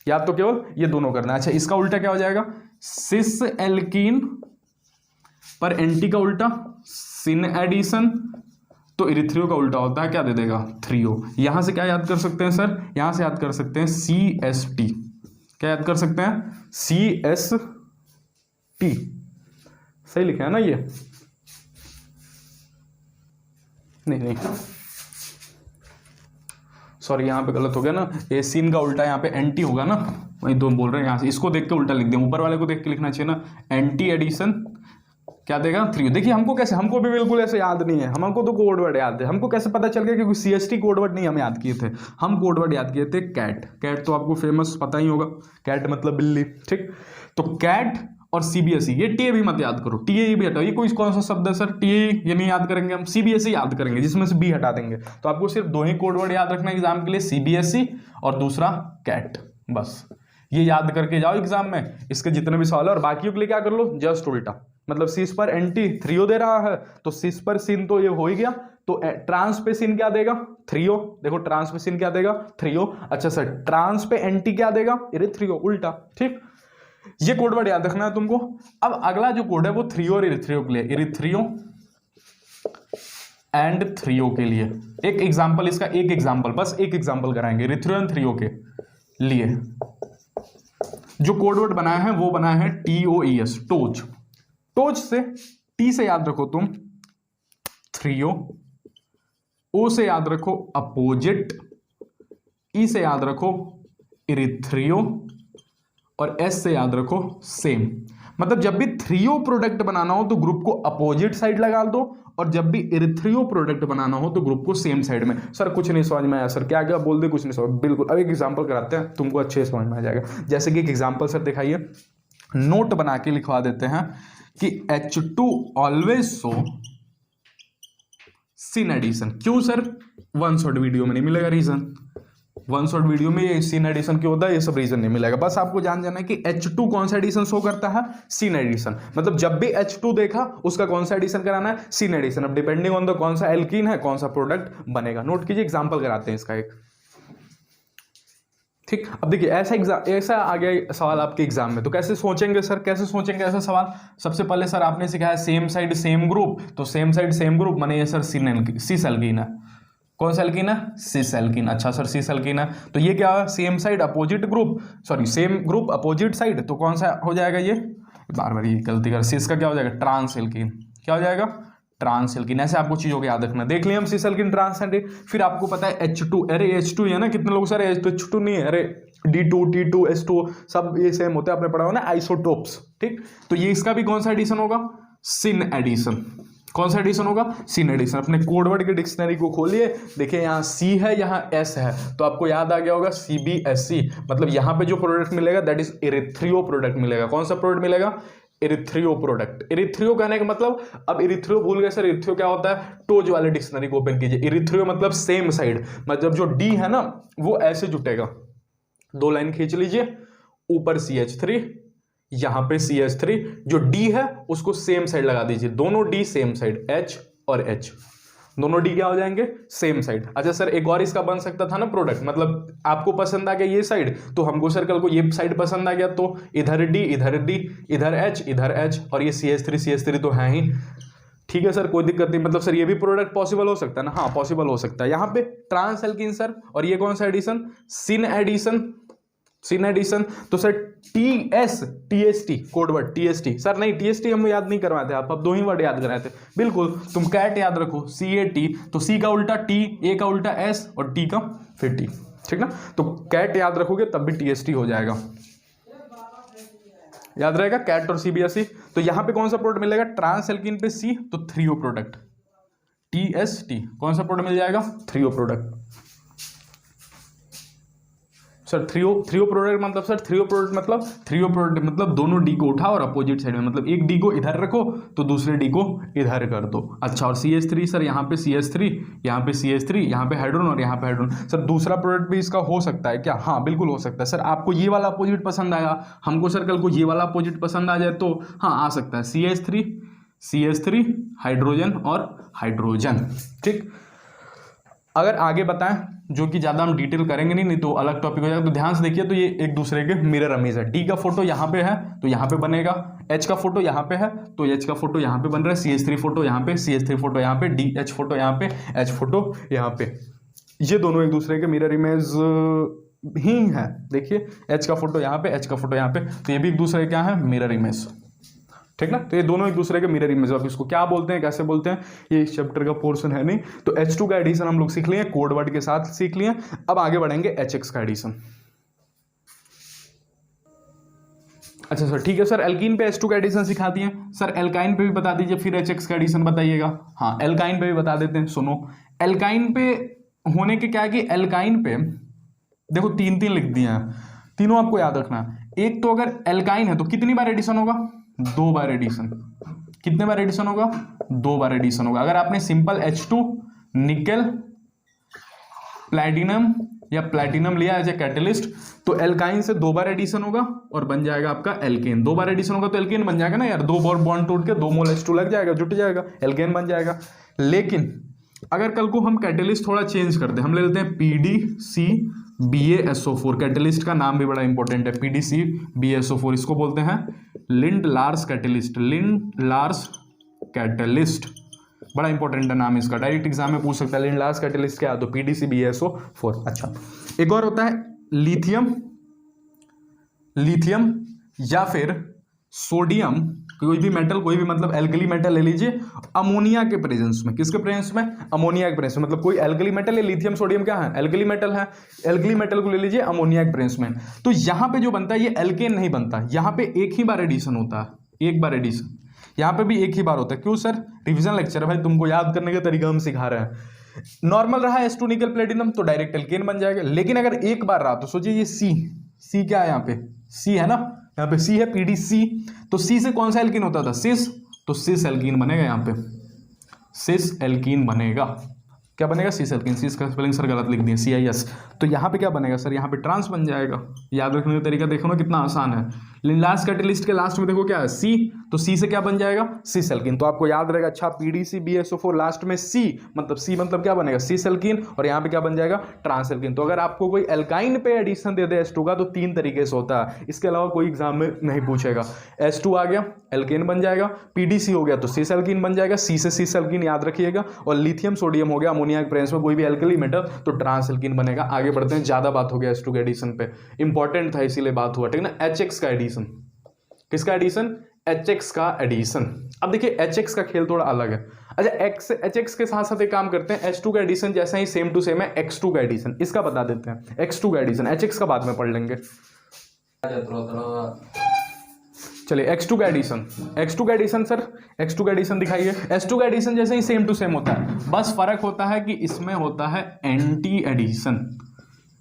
याद तो केवल ये दोनों करना है। अच्छा इसका उल्टा क्या हो जाएगा? सिस एल्कीन पर एंटी का उल्टा सिन एडिशन, तो इरिथ्रियो का उल्टा होता है क्या दे देगा? थ्रियो। यहां से क्या याद कर सकते हैं सर? यहां से याद कर सकते हैं CST। क्या याद कर सकते हैं? CST। सही लिखा है ना ये? नहीं सॉरी यहां पे गलत हो गया ना, ये सिन का उल्टा यहाँ पे एंटी होगा ना, वही दो बोल रहे हैं यहाँ से। इसको देख के उल्टा लिख दें, ऊपर वाले को देख के लिखना चाहिए ना। एंटी एडिशन क्या देगा? थ्री। देखिए हमको कैसे, हमको भी बिल्कुल ऐसे याद नहीं है, हमको तो कोड वर्ड याद है। हमको कैसे पता चल गया? क्योंकि CST कोड वर्ड नहीं हम याद किए थे, हम कोड वर्ड याद किए थे कैट। कैट तो आपको फेमस पता ही होगा, कैट मतलब बिल्ली, ठीक। तो कैट और CBSE, ये टीए भी मत याद करो, टीए भी हटाओ। ये कोई कौन सा शब्द है सर? टीए ये नहीं याद करेंगे हम, CBSE याद करेंगे, जिसमें से बी हटा देंगे। तो आपको सिर्फ 2 ही कोड वर्ड याद रखना है एग्जाम के लिए, CBSE और दूसरा कैट, बस ये याद करके जाओ एग्जाम में। इसके जितने भी सवाल है, और बाकियों के लिए क्या कर लो? जस्ट उल्टा, मतलब सिस पर एंटी थ्रियो दे रहा है, तो सिस पर सिन तो ये हो ही गया, तो ट्रांस पे सिन क्या देगा, थ्रियो। देखो ट्रांस पे सिन क्या देगा, थ्रियो। अच्छा सर, ट्रांस पे एंटी क्या देगा, इरिथ्रियो, उल्टा। ठीक, ये कोड वर्ड याद रखना है तुमको। अब अगला जो कोड है वो थ्रियो और इरिथ्रियो के लिए, इरिथ्रियो एंड थ्रियो के लिए। एक एग्जांपल, इसका एक एग्जांपल, बस एक एग्जांपल कराएंगे इरिथ्रियो एंड थ्रियो के लिए। जो कोड वर्ड बनाया है वो बनाया है TOES, टोज। टोज से टी से याद रखो तुम थ्रियो, ओ से याद रखो अपोजिट, ई से याद रखो इरिथ्रियो और एस से याद रखो सेम। मतलब जब भी थ्रियो प्रोडक्ट बनाना हो तो ग्रुप को अपोजिट साइड लगा दो, और जब भी इरिथ्रियो प्रोडक्ट बनाना हो तो ग्रुप को सेम साइड में। सर कुछ नहीं समझ में आया सर, क्या क्या बोल दे, कुछ नहीं समझ, बिल्कुल। अब एक एग्जांपल कराते हैं, तुमको अच्छे से समझ में आ जाएगा। जैसे कि एक एग्जांपल सर दिखाइए, नोट बना के लिखवा देते हैं कि H2 always show syn addition. क्यों सर, वन शॉट वीडियो में नहीं मिलेगा रीजन, वन शॉट वीडियो में ये सीन एडिशन क्यों होता है, ये सब रीजन नहीं मिलेगा। बस आपको जान जाना है कि H2 कौन सा एडिशन शो करता है, सीन एडिशन। मतलब जब भी H2 देखा उसका कौन सा एडिशन कराना है, सीन एडिशन। अब डिपेंडिंग ऑन द कौन सा एल्कीन है, कौन सा प्रोडक्ट बनेगा। नोट कीजिए, एग्जांपल कराते हैं इसका एक। ठीक, अब देखिए ऐसा आ गया सवाल आपके एग्जाम में, तो कैसे सोचेंगे सर, कैसे सोचेंगे ऐसा सवाल। सबसे पहले सर आपने सिखाया सेम साइड सेम ग्रुप, तो सेम साइड सेम ग्रुप माने ये सर सिस एल्कीन है। कौन सा एल्कीन है, सिस एल्कीन। अच्छा सर सिस एल्कीन है, तो ये क्या है, same side opposite group, sorry same group opposite side, तो कौन सा हो जाएगा ये, बार बार ये गलती कर, सिस का क्या हो जाएगा, ट्रांस एल्कीन। क्या हो जाएगा, ट्रांस एल्कीन। ऐसे आपको चीजों को याद रखना। देख लिया हम सिस एल्कीन, ट्रांस एल्कीन। फिर आपको पता है H2, अरे H2 है ना, कितने लोग सर H2 नहीं है, अरे D2 T2 S2 सब ये सेम होते हैं, आपने पढ़ा हो ना आइसोटोप्स। ठीक, तो ये इसका भी कौन सा एडिशन होगा, सिन एडिशन। कौन सा एडिशन होगा, सिन एडिशन। अपने कोडवर्ड के डिक्शनरी को खोलिए, देखिए यहाँ C है, यहाँ S है, तो आपको याद आ गया होगा CBSC। मतलब यहाँ पे जो प्रोडक्ट मिलेगा दैट इज इरिथ्रियो प्रोडक्ट मिलेगा। कौन सा प्रोडक्ट मिलेगा, इरिथ्रियो प्रोडक्ट। इरिथ्रियो कहने का मतलब, अब इरिथ्रियो भूल गए सर, इरिथ्रियो क्या होता है, टोज वाले डिक्शनरी को ओपन कीजिए। इरिथ्रियो मतलब सेम साइड, मतलब जो D है ना वो ऐसे जुटेगा, दो लाइन खींच लीजिए, ऊपर CH3, यहां पे CH3, जो D है उसको सेम साइड लगा दीजिए, दोनों D सेम साइड, H और H दोनों D क्या हो जाएंगे, सेम साइड। अच्छा सर एक और इसका बन सकता था ना प्रोडक्ट, मतलब आपको पसंद आ गया ये साइड, तो हमको सर्कल को ये साइड पसंद आ गया, तो इधर D इधर D इधर H और ये CH3 तो है ही। ठीक है सर, कोई दिक्कत नहीं। मतलब सर ये भी प्रोडक्ट पॉसिबल हो सकता है ना, हाँ पॉसिबल हो सकता है। यहाँ पे ट्रांस एल्कीन सर, और ये कौन सा addition, syn addition, syn addition. तो sir TST code word TST, sir नहीं TST हम याद नहीं करवाए थे, आप अब दो ही वर्ड याद कराए थे। बिल्कुल, तुम कैट याद रखो, CAT, तो C का उल्टा T, A का उल्टा S और T का फिर T। ठीक ना, तो कैट याद रखोगे तब भी TST हो जाएगा, याद रहेगा कैट और CBSE। तो यहां पे कौन सा प्रोडक्ट मिलेगा, ट्रांस एल्कीन पे C, तो थ्रियो प्रोडक्ट, TST। कौन सा प्रोडक्ट मिल जाएगा, threo product. Sir threo product मतलब, सर थ्रियो प्रोडक्ट मतलब दोनों D को उठाओ और अपोजिट साइड में, मतलब एक D को इधर रखो तो दूसरे D को इधर कर दो। अच्छा, और CH3 सर, यहाँ पे CH3, यहाँ पे CH3, यहाँ पे हाइड्रोजन और यहाँ पे हाइड्रोजन। सर दूसरा प्रोडक्ट भी इसका हो सकता है क्या, हाँ बिल्कुल हो सकता है। सर आपको ये वाला अपोजिट पसंद आया, हमको सर कल को ये वाला अपोजिट पसंद आ जाए तो हाँ आ सकता है, CH3 हाइड्रोजन और हाइड्रोजन। ठीक, अगर आगे बताएं, जो कि ज़्यादा हम डिटेल करेंगे नहीं तो अलग टॉपिक हो जाएगा, तो ध्यान से देखिए। तो ये एक दूसरे के मिरर इमेज है। D का फोटो यहाँ पे है तो यहाँ पे बनेगा, H का फोटो यहाँ पे है तो H का फोटो यहाँ पे बन रहा है, CH3 फोटो यहाँ पे, CH3 फोटो यहाँ पे, DH फोटो यहाँ पे, H फोटो यहाँ पे। ये दोनों एक दूसरे के मिरर इमेज ही है। देखिए H का फोटो यहाँ पे, H का फोटो यहाँ पे, तो ये भी एक दूसरे क्या है, मिरर इमेज। ठीक ना, तो ये दोनों एक दूसरे के मिरर इमेज। अब इसको क्या बोलते हैं, कैसे बोलते हैं, ये इस चैप्टर का पोर्शन है नहीं। तो H2 का एडिशन हम लोग सीख लिए, कोड वर्ड के साथ सीख लिए। अब आगे बढ़ेंगे HX का एडिशन। अच्छा सर ठीक है सर, एल्कीन पे H2 का एडिशन सिखा दिए। सर एल्काइन पे भी बता दीजिए, फिर HX का एडिशन बताइएगा। हाँ एल्काइन पे भी बता देते हैं। सुनो, एल्काइन पे होने के क्या है कि एल्काइन पे देखो तीन लिख दिए हैं, तीनों आपको याद रखना है। एक तो अगर एल्काइन है तो कितनी बार एडिशन होगा, 2 बार एडिशन। कितने बार एडिशन होगा, 2 बार एडिशन होगा। अगर आपने सिंपल H2 निकेल प्लैटिनम या प्लैटिनम लिया एज ए कैटलिस्ट, तो एल्काइन से 2 बार एडिशन होगा और बन जाएगा आपका एल्केन। 2 बार एडिशन होगा तो एल्केन बन जाएगा ना यार, 2 बार बॉन्ड टूट के 2 मोल H2 लग जाएगा, जुट जाएगा, एल्केन बन जाएगा। लेकिन अगर कल को हम कैटलिस्ट थोड़ा चेंज कर दें, हम ले लेते हैं PDCBaSO4, कैटलिस्ट का नाम भी बड़ा इंपॉर्टेंट है, PDCBaSO4, इसको बोलते हैं लिंड-लार्स कैटलिस्ट, लिंड-लार्स कैटलिस्ट, बड़ा इंपॉर्टेंट है नाम इसका, डायरेक्ट एग्जाम में पूछ सकता है लिंड-लार्स कैटलिस्ट क्या है, तो PDCBaSO4। अच्छा, एक और होता है लिथियम, लिथियम या फिर सोडियम, कोई भी मेटल, कोई भी मतलब एल्कली मेटल ले लीजिए, अमोनिया के प्रेजेंस में, किसके प्रेजेंस में, अमोनिया के प्रेजेंस में, मतलब कोई एल्कली मेटल है, लिथियम सोडियम क्या है, एल्कली मेटल है, एल्कली मेटल को ले लीजिए अमोनिया के प्रेजेंस में, तो यहां पे जो बनता है ये एल्केन नहीं बनता, यहां पे एक ही बार एडिशन होता है, एक बार एडिशन, यहां पे भी एक ही बार होता है। क्यों सर, रिवीजन लेक्चर है भाई, तुमको याद करने का तरीका हम सिखा रहे हैं। नॉर्मल रहा H2 निकल प्लेटिनम तो डायरेक्ट एल्केन बन जाएगा, लेकिन अगर एक बार रहा तो सोचिए ये C क्या है, यहाँ पे C है ना, यहाँ पे C है PDC, तो C से कौन सा एल्कीन होता था, सिस, तो सिस एल्कीन बनेगा, यहाँ पे सिस एल्कीन बनेगा, क्या बनेगा, सिस एल्कीन, सिस का स्पेलिंग सर गलत लिख दिया, CIS, तो यहाँ पे क्या बनेगा सर, यहाँ पे ट्रांस बन जाएगा। याद रखने का तरीका देखो ना कितना आसान है, लिंड-लार्स कैटलिस्ट के लास्ट में देखो क्या है, C, तो C से क्या बन जाएगा, सिस एल्कीन, तो आपको याद रहेगा। अच्छा, PDCBaSO4 लास्ट में C मतलब क्या बनेगा, सिस एल्कीन, और यहाँ पे क्या बन जाएगा, ट्रांस एल्कीन। तो अगर आपको कोई एल्काइन पे एडिशन दे दे H2 का तो 3 तरीके से होता है, इसके अलावा कोई एग्जाम में नहीं पूछेगा। H2 आ गया एल्केन बन जाएगा, PDC हो गया तो सिस एल्कीन बन जाएगा, C से सिस एल्कीन याद रखिएगा, और लिथियम सोडियम हो गया अमोनिया के प्रेजेंस में कोई भी एल्कली मेटल तो ट्रांस एल्कीन बनेगा। आगे बढ़ते हैं, ज्यादा बात हो गया H2 के एडिशन पे, इंपॉर्टेंट था इसीलिए बात हुआ, ठीक है ना। HX का एडिशन, किसका एडिशन, HX का एडिशन। अब देखिए HX का खेल थोड़ा अलग है। अच्छा, HX के साथ साथ एक काम करते हैं, H2 का एडिशन जैसा ही सेम टू सेम है, X2 का एडिशन, इसका बता देते हैं। X2 का एडिशन, HX का बाद में पढ़ लेंगे। चलिए X2 का एडिशन, X2 का एडिशन सर, X2 का एडिशन दिखाइए। H2 का एडिशन जैसे ही सेम टू सेम होता है, बस फर्क होता है कि इसमें होता है एंटी एडिशन।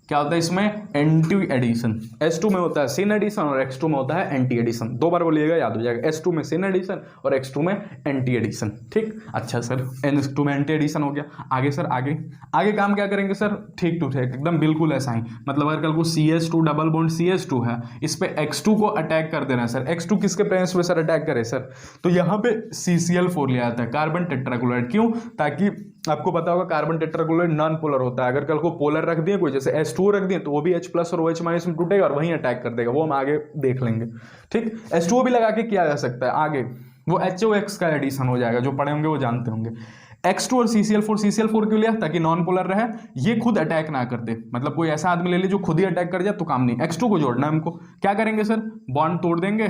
क्या होता है इसमें, एंटी एडिशन। H2 में होता है सिन एडिशन और X2 में होता है एंटी एडिशन। 2 बार बोलिएगा याद हो जाएगा, H2 में सिन एडिशन और X2 में एंटी एडिशन, ठीक। अच्छा सर, H2 में एंटी एडिशन हो गया, आगे सर, आगे काम क्या करेंगे सर, ठीक टू ठीक, एकदम बिल्कुल ऐसा ही, मतलब अगर कल को CH2 डबल बॉन्ड CH2 है, इस पे X2 को अटैक कर देना है सर। X2 किसके प्रेजेंस में सर अटैक करे सर, तो यहाँ पे CCl4 लिया जाता है, कार्बन टेट्राक्लोराइड। क्यों, ताकि आपको पता होगा कार्बन टेट्राक्लोराइड नॉन पोलर होता है, अगर कल को पोलर रख दिए कोई, जैसे H2 रख दिए तो वो भी H+ और OH- में टूटेगा और वहीं अटैक कर देगा, वो हम आगे देख लेंगे, ठीक। H2O भी लगा के किया जा सकता है आगे, वो HOX का एडिशन हो जाएगा, जो पढ़े होंगे वो जानते होंगे। X2 और CCl4 क्यों लिया, ताकि नॉन पोलर रहे, ये खुद अटैक ना कर दे, मतलब कोई ऐसा आदमी ले ले जो खुद ही अटैक कर जाए तो काम नहीं। X2 को जोड़ना है हमको, क्या करेंगे सर, बॉन्ड तोड़ देंगे,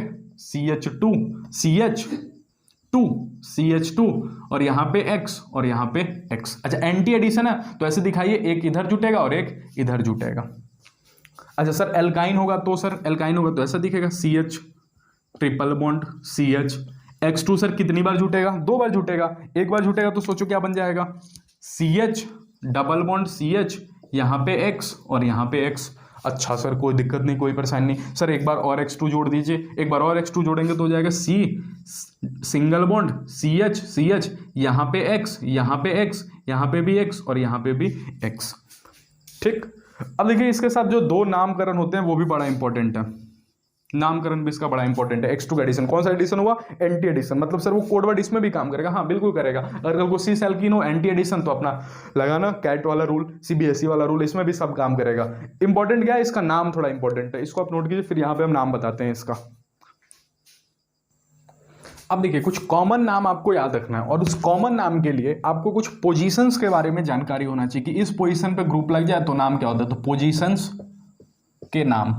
CH2 और यहाँ पे X और यहाँ पे X। अच्छा, एंटी एडिशन है तो ऐसे दिखाइए, एक इधर जुटेगा और एक इधर जुटेगा। अच्छा सर, एल्काइन होगा तो ऐसा दिखेगा, CH triple bond CH। X2 sir कितनी बार जुटेगा, 2 बार जुटेगा, एक बार जुटेगा तो सोचो क्या बन जाएगा, CH डबल बॉन्ड CH, यहाँ पे X और यहाँ पे X। अच्छा सर, कोई दिक्कत नहीं, कोई परेशानी नहीं सर, एक बार और X2 जोड़ दीजिए, एक बार और X2 जोड़ेंगे तो हो जाएगा C सिंगल बॉन्ड CH, यहाँ पे X, यहाँ पे X, यहाँ पे भी X और यहाँ पे भी X, ठीक। अब देखिए इसके साथ जो 2 नामकरण होते हैं वो भी बड़ा इंपॉर्टेंट है, नामकरण भी इसका बड़ा इंपॉर्टेंट है। X2 का एडिशन, कौन सा एडिशन हुआ, एंटी एडिशन, मतलब सर वो कोड वर्ड इसमें भी काम करेगा, हाँ बिल्कुल करेगा। अगर कल को सिस एल्कीन हो एंटी एडिशन तो अपना लगाना कैट वाला रूल, CBSE वाला रूल, इसमें भी सब काम करेगा। इंपॉर्टेंट क्या है, इसका नाम थोड़ा इंपॉर्टेंट है, इसको आप नोट कीजिए, फिर यहाँ पे हम नाम बताते हैं इसका। अब देखिए कुछ कॉमन नाम आपको याद रखना है, और उस कॉमन नाम के लिए आपको कुछ पोजीशंस के बारे में जानकारी होना चाहिए कि इस पोजीशन पे ग्रुप लग जाए तो नाम क्या होता है। तो पोजीशंस के नाम,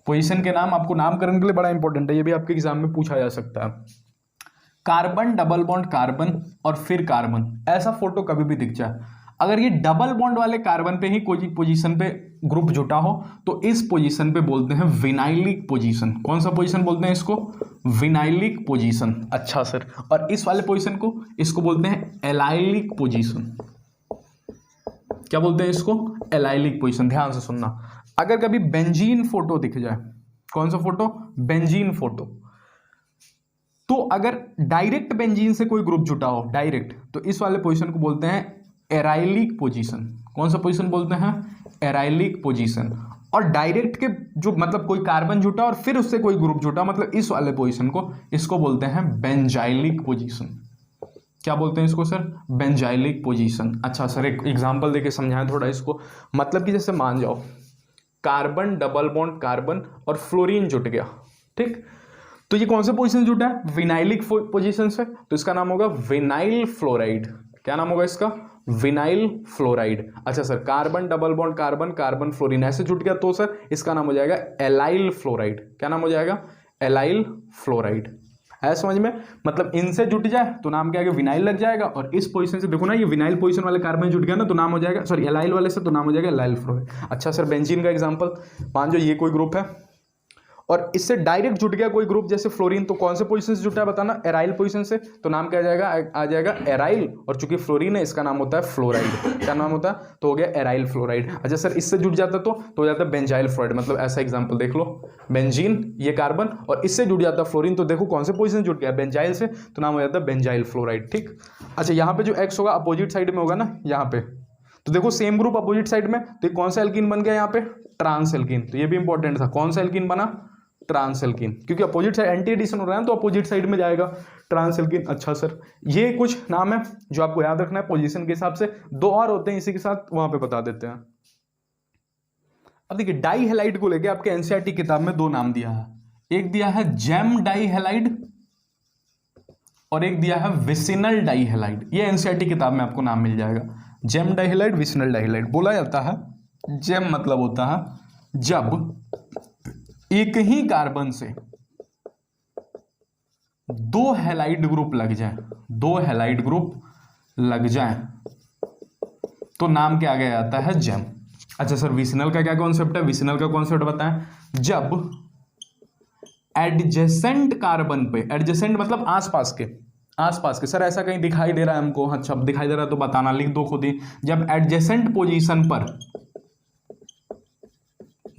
पोजीशन के नाम आपको नामकरण के लिए बड़ा इंपॉर्टेंट है, ये भी आपके एग्जाम में पूछा जा सकता है। कार्बन डबल बॉन्ड कार्बन और फिर कार्बन, ऐसा फोटो कभी भी दिख जाए, अगर ये डबल बॉन्ड वाले कार्बन पे ही कोई पोजीशन पे ग्रुप जुटा हो तो इस पोजीशन पे बोलते हैं विनाइलिक पोजीशन। कौन सा पोजीशन बोलते हैं इसको, विनाइलिक पोजीशन। अच्छा सर, और इस वाले पोजीशन को, इसको बोलते हैं एलाइलिक पोजीशन। क्या बोलते हैं इसको, एलाइलिक पोजीशन। ध्यान से सुनना, अगर कभी बेंजीन फोटो दिख जाए, कौन सा फोटो, बेंजीन फोटो, तो अगर डायरेक्ट बेंजीन से कोई ग्रुप जुटा हो डायरेक्ट, तो इस वाले पोजीशन को बोलते हैं एराइलिक पोजीशन। कौन सा पोजीशन बोलते हैं, एराइलिक पोजीशन। और डायरेक्ट के जो मतलब कोई कार्बन जुटा और फिर उससे कोई ग्रुप जुटा, मतलब इस वाले पोजीशन को, इसको बोलते हैं बेंजाइलिक पोजीशन। क्या बोलते हैं इसको सर? Benzylic position. अच्छा सर एक एग्जांपल देके समझाएं थोड़ा इसको। मतलब कि जैसे मान जाओ कार्बन डबल बॉन्ड कार्बन और फ्लोरीन जुट गया, ठीक, तो ये कौन से पोजीशन जुटा है? विनाइलिक पोजीशन से, तो इसका नाम होगा विनाइल फ्लोराइड। क्या नाम होगा इसका? Vinyl fluoride. अच्छा sir carbon double bond carbon carbon fluorine ऐसे जुट गया तो सर इसका नाम हो जाएगा एलाइल फ्लोराइड। क्या नाम हो जाएगा? Allyl fluoride. है समझ में? मतलब इनसे जुट जाए तो नाम क्या आएगा? विनाइल लग जाएगा। और इस पोजीशन से देखो ना, ये विनाइल पोजीशन वाले कार्बन जुट गया ना तो नाम हो जाएगा, सॉरी एलाइल वाले से तो नाम हो जाएगा एलाइल फ्लोराइड। अच्छा सर बेंजीन का एग्जांपल, मान जो ये कोई ग्रुप है और इससे डायरेक्ट जुट गया कोई ग्रुप जैसे फ्लोरीन, तो कौन से पोजीशन से जुटा है बताना? एराइल पोजीशन से, तो नाम क्या आ जाएगा? आ जाएगा एराइल। और चूंकि फ्लोरीन है इसका नाम होता है फ्लोराइड। क्या नाम होता है? तो हो गया एराइल फ्लोराइड। अच्छा सर इससे जुट जाता तो हो जाता है बेंजाइल फ्लोराइड। मतलब ऐसा एग्जांपल देख लो, बेंजीन ये कार्बन और इससे जुट जाता फ्लोरीन, तो देखो कौन से पोजीशन जुट गया? बेंजाइल से, तो नाम हो जाता है बेंजाइल फ्लोराइड। ठीक। अच्छा यहाँ पे जो एक्स होगा अपोजिट साइड में होगा ना यहाँ पे, तो देखो सेम ग्रुप अपोजिट साइड में, तो कौन सा एल्कीन बन गया यहाँ पे? Trans alkene. तो ये भी इंपॉर्टेंट था, कौन सा एल्कीन बना? ट्रांस एल्कीन, क्योंकि अपोजिट साइड एंटी एडिशन हो रहा है तो अपोजिट साइड में जाएगा ट्रांस एल्कीन। अच्छा सर ये कुछ नाम है जो आपको याद रखना है पोजीशन के हिसाब से। दो और होते हैं इसी के साथ, वहां पे बता देते हैं। अब देखिए डाई हैलाइड को लेके आपके एनसीईआरटी किताब में दो नाम दिया है, एक दिया है जेम डाई हैलाइड और एक दिया है विसिनल डाई हैलाइड। ये एनसीईआरटी किताब में आपको नाम मिल जाएगा, gem dihalide, vicinal dihalide. बोला जाता है जेम मतलब होता है जब एक ही कार्बन से दो हैलाइड ग्रुप लग जाए, दो हैलाइड ग्रुप लग जाए तो नाम क्या आ गया जाता है? जेम। अच्छा सर विसिनल का क्या कॉन्सेप्ट है? विसिनल का कॉन्सेप्ट बताएं। जब एडजेसेंट कार्बन पे, एडजेसेंट मतलब आसपास के, आसपास के, सर ऐसा कहीं दिखाई दे रहा है हमको? अच्छा दिखाई दे रहा है तो बताना, लिख दो खुद ही। जब एडजेसेंट पोजीशन पर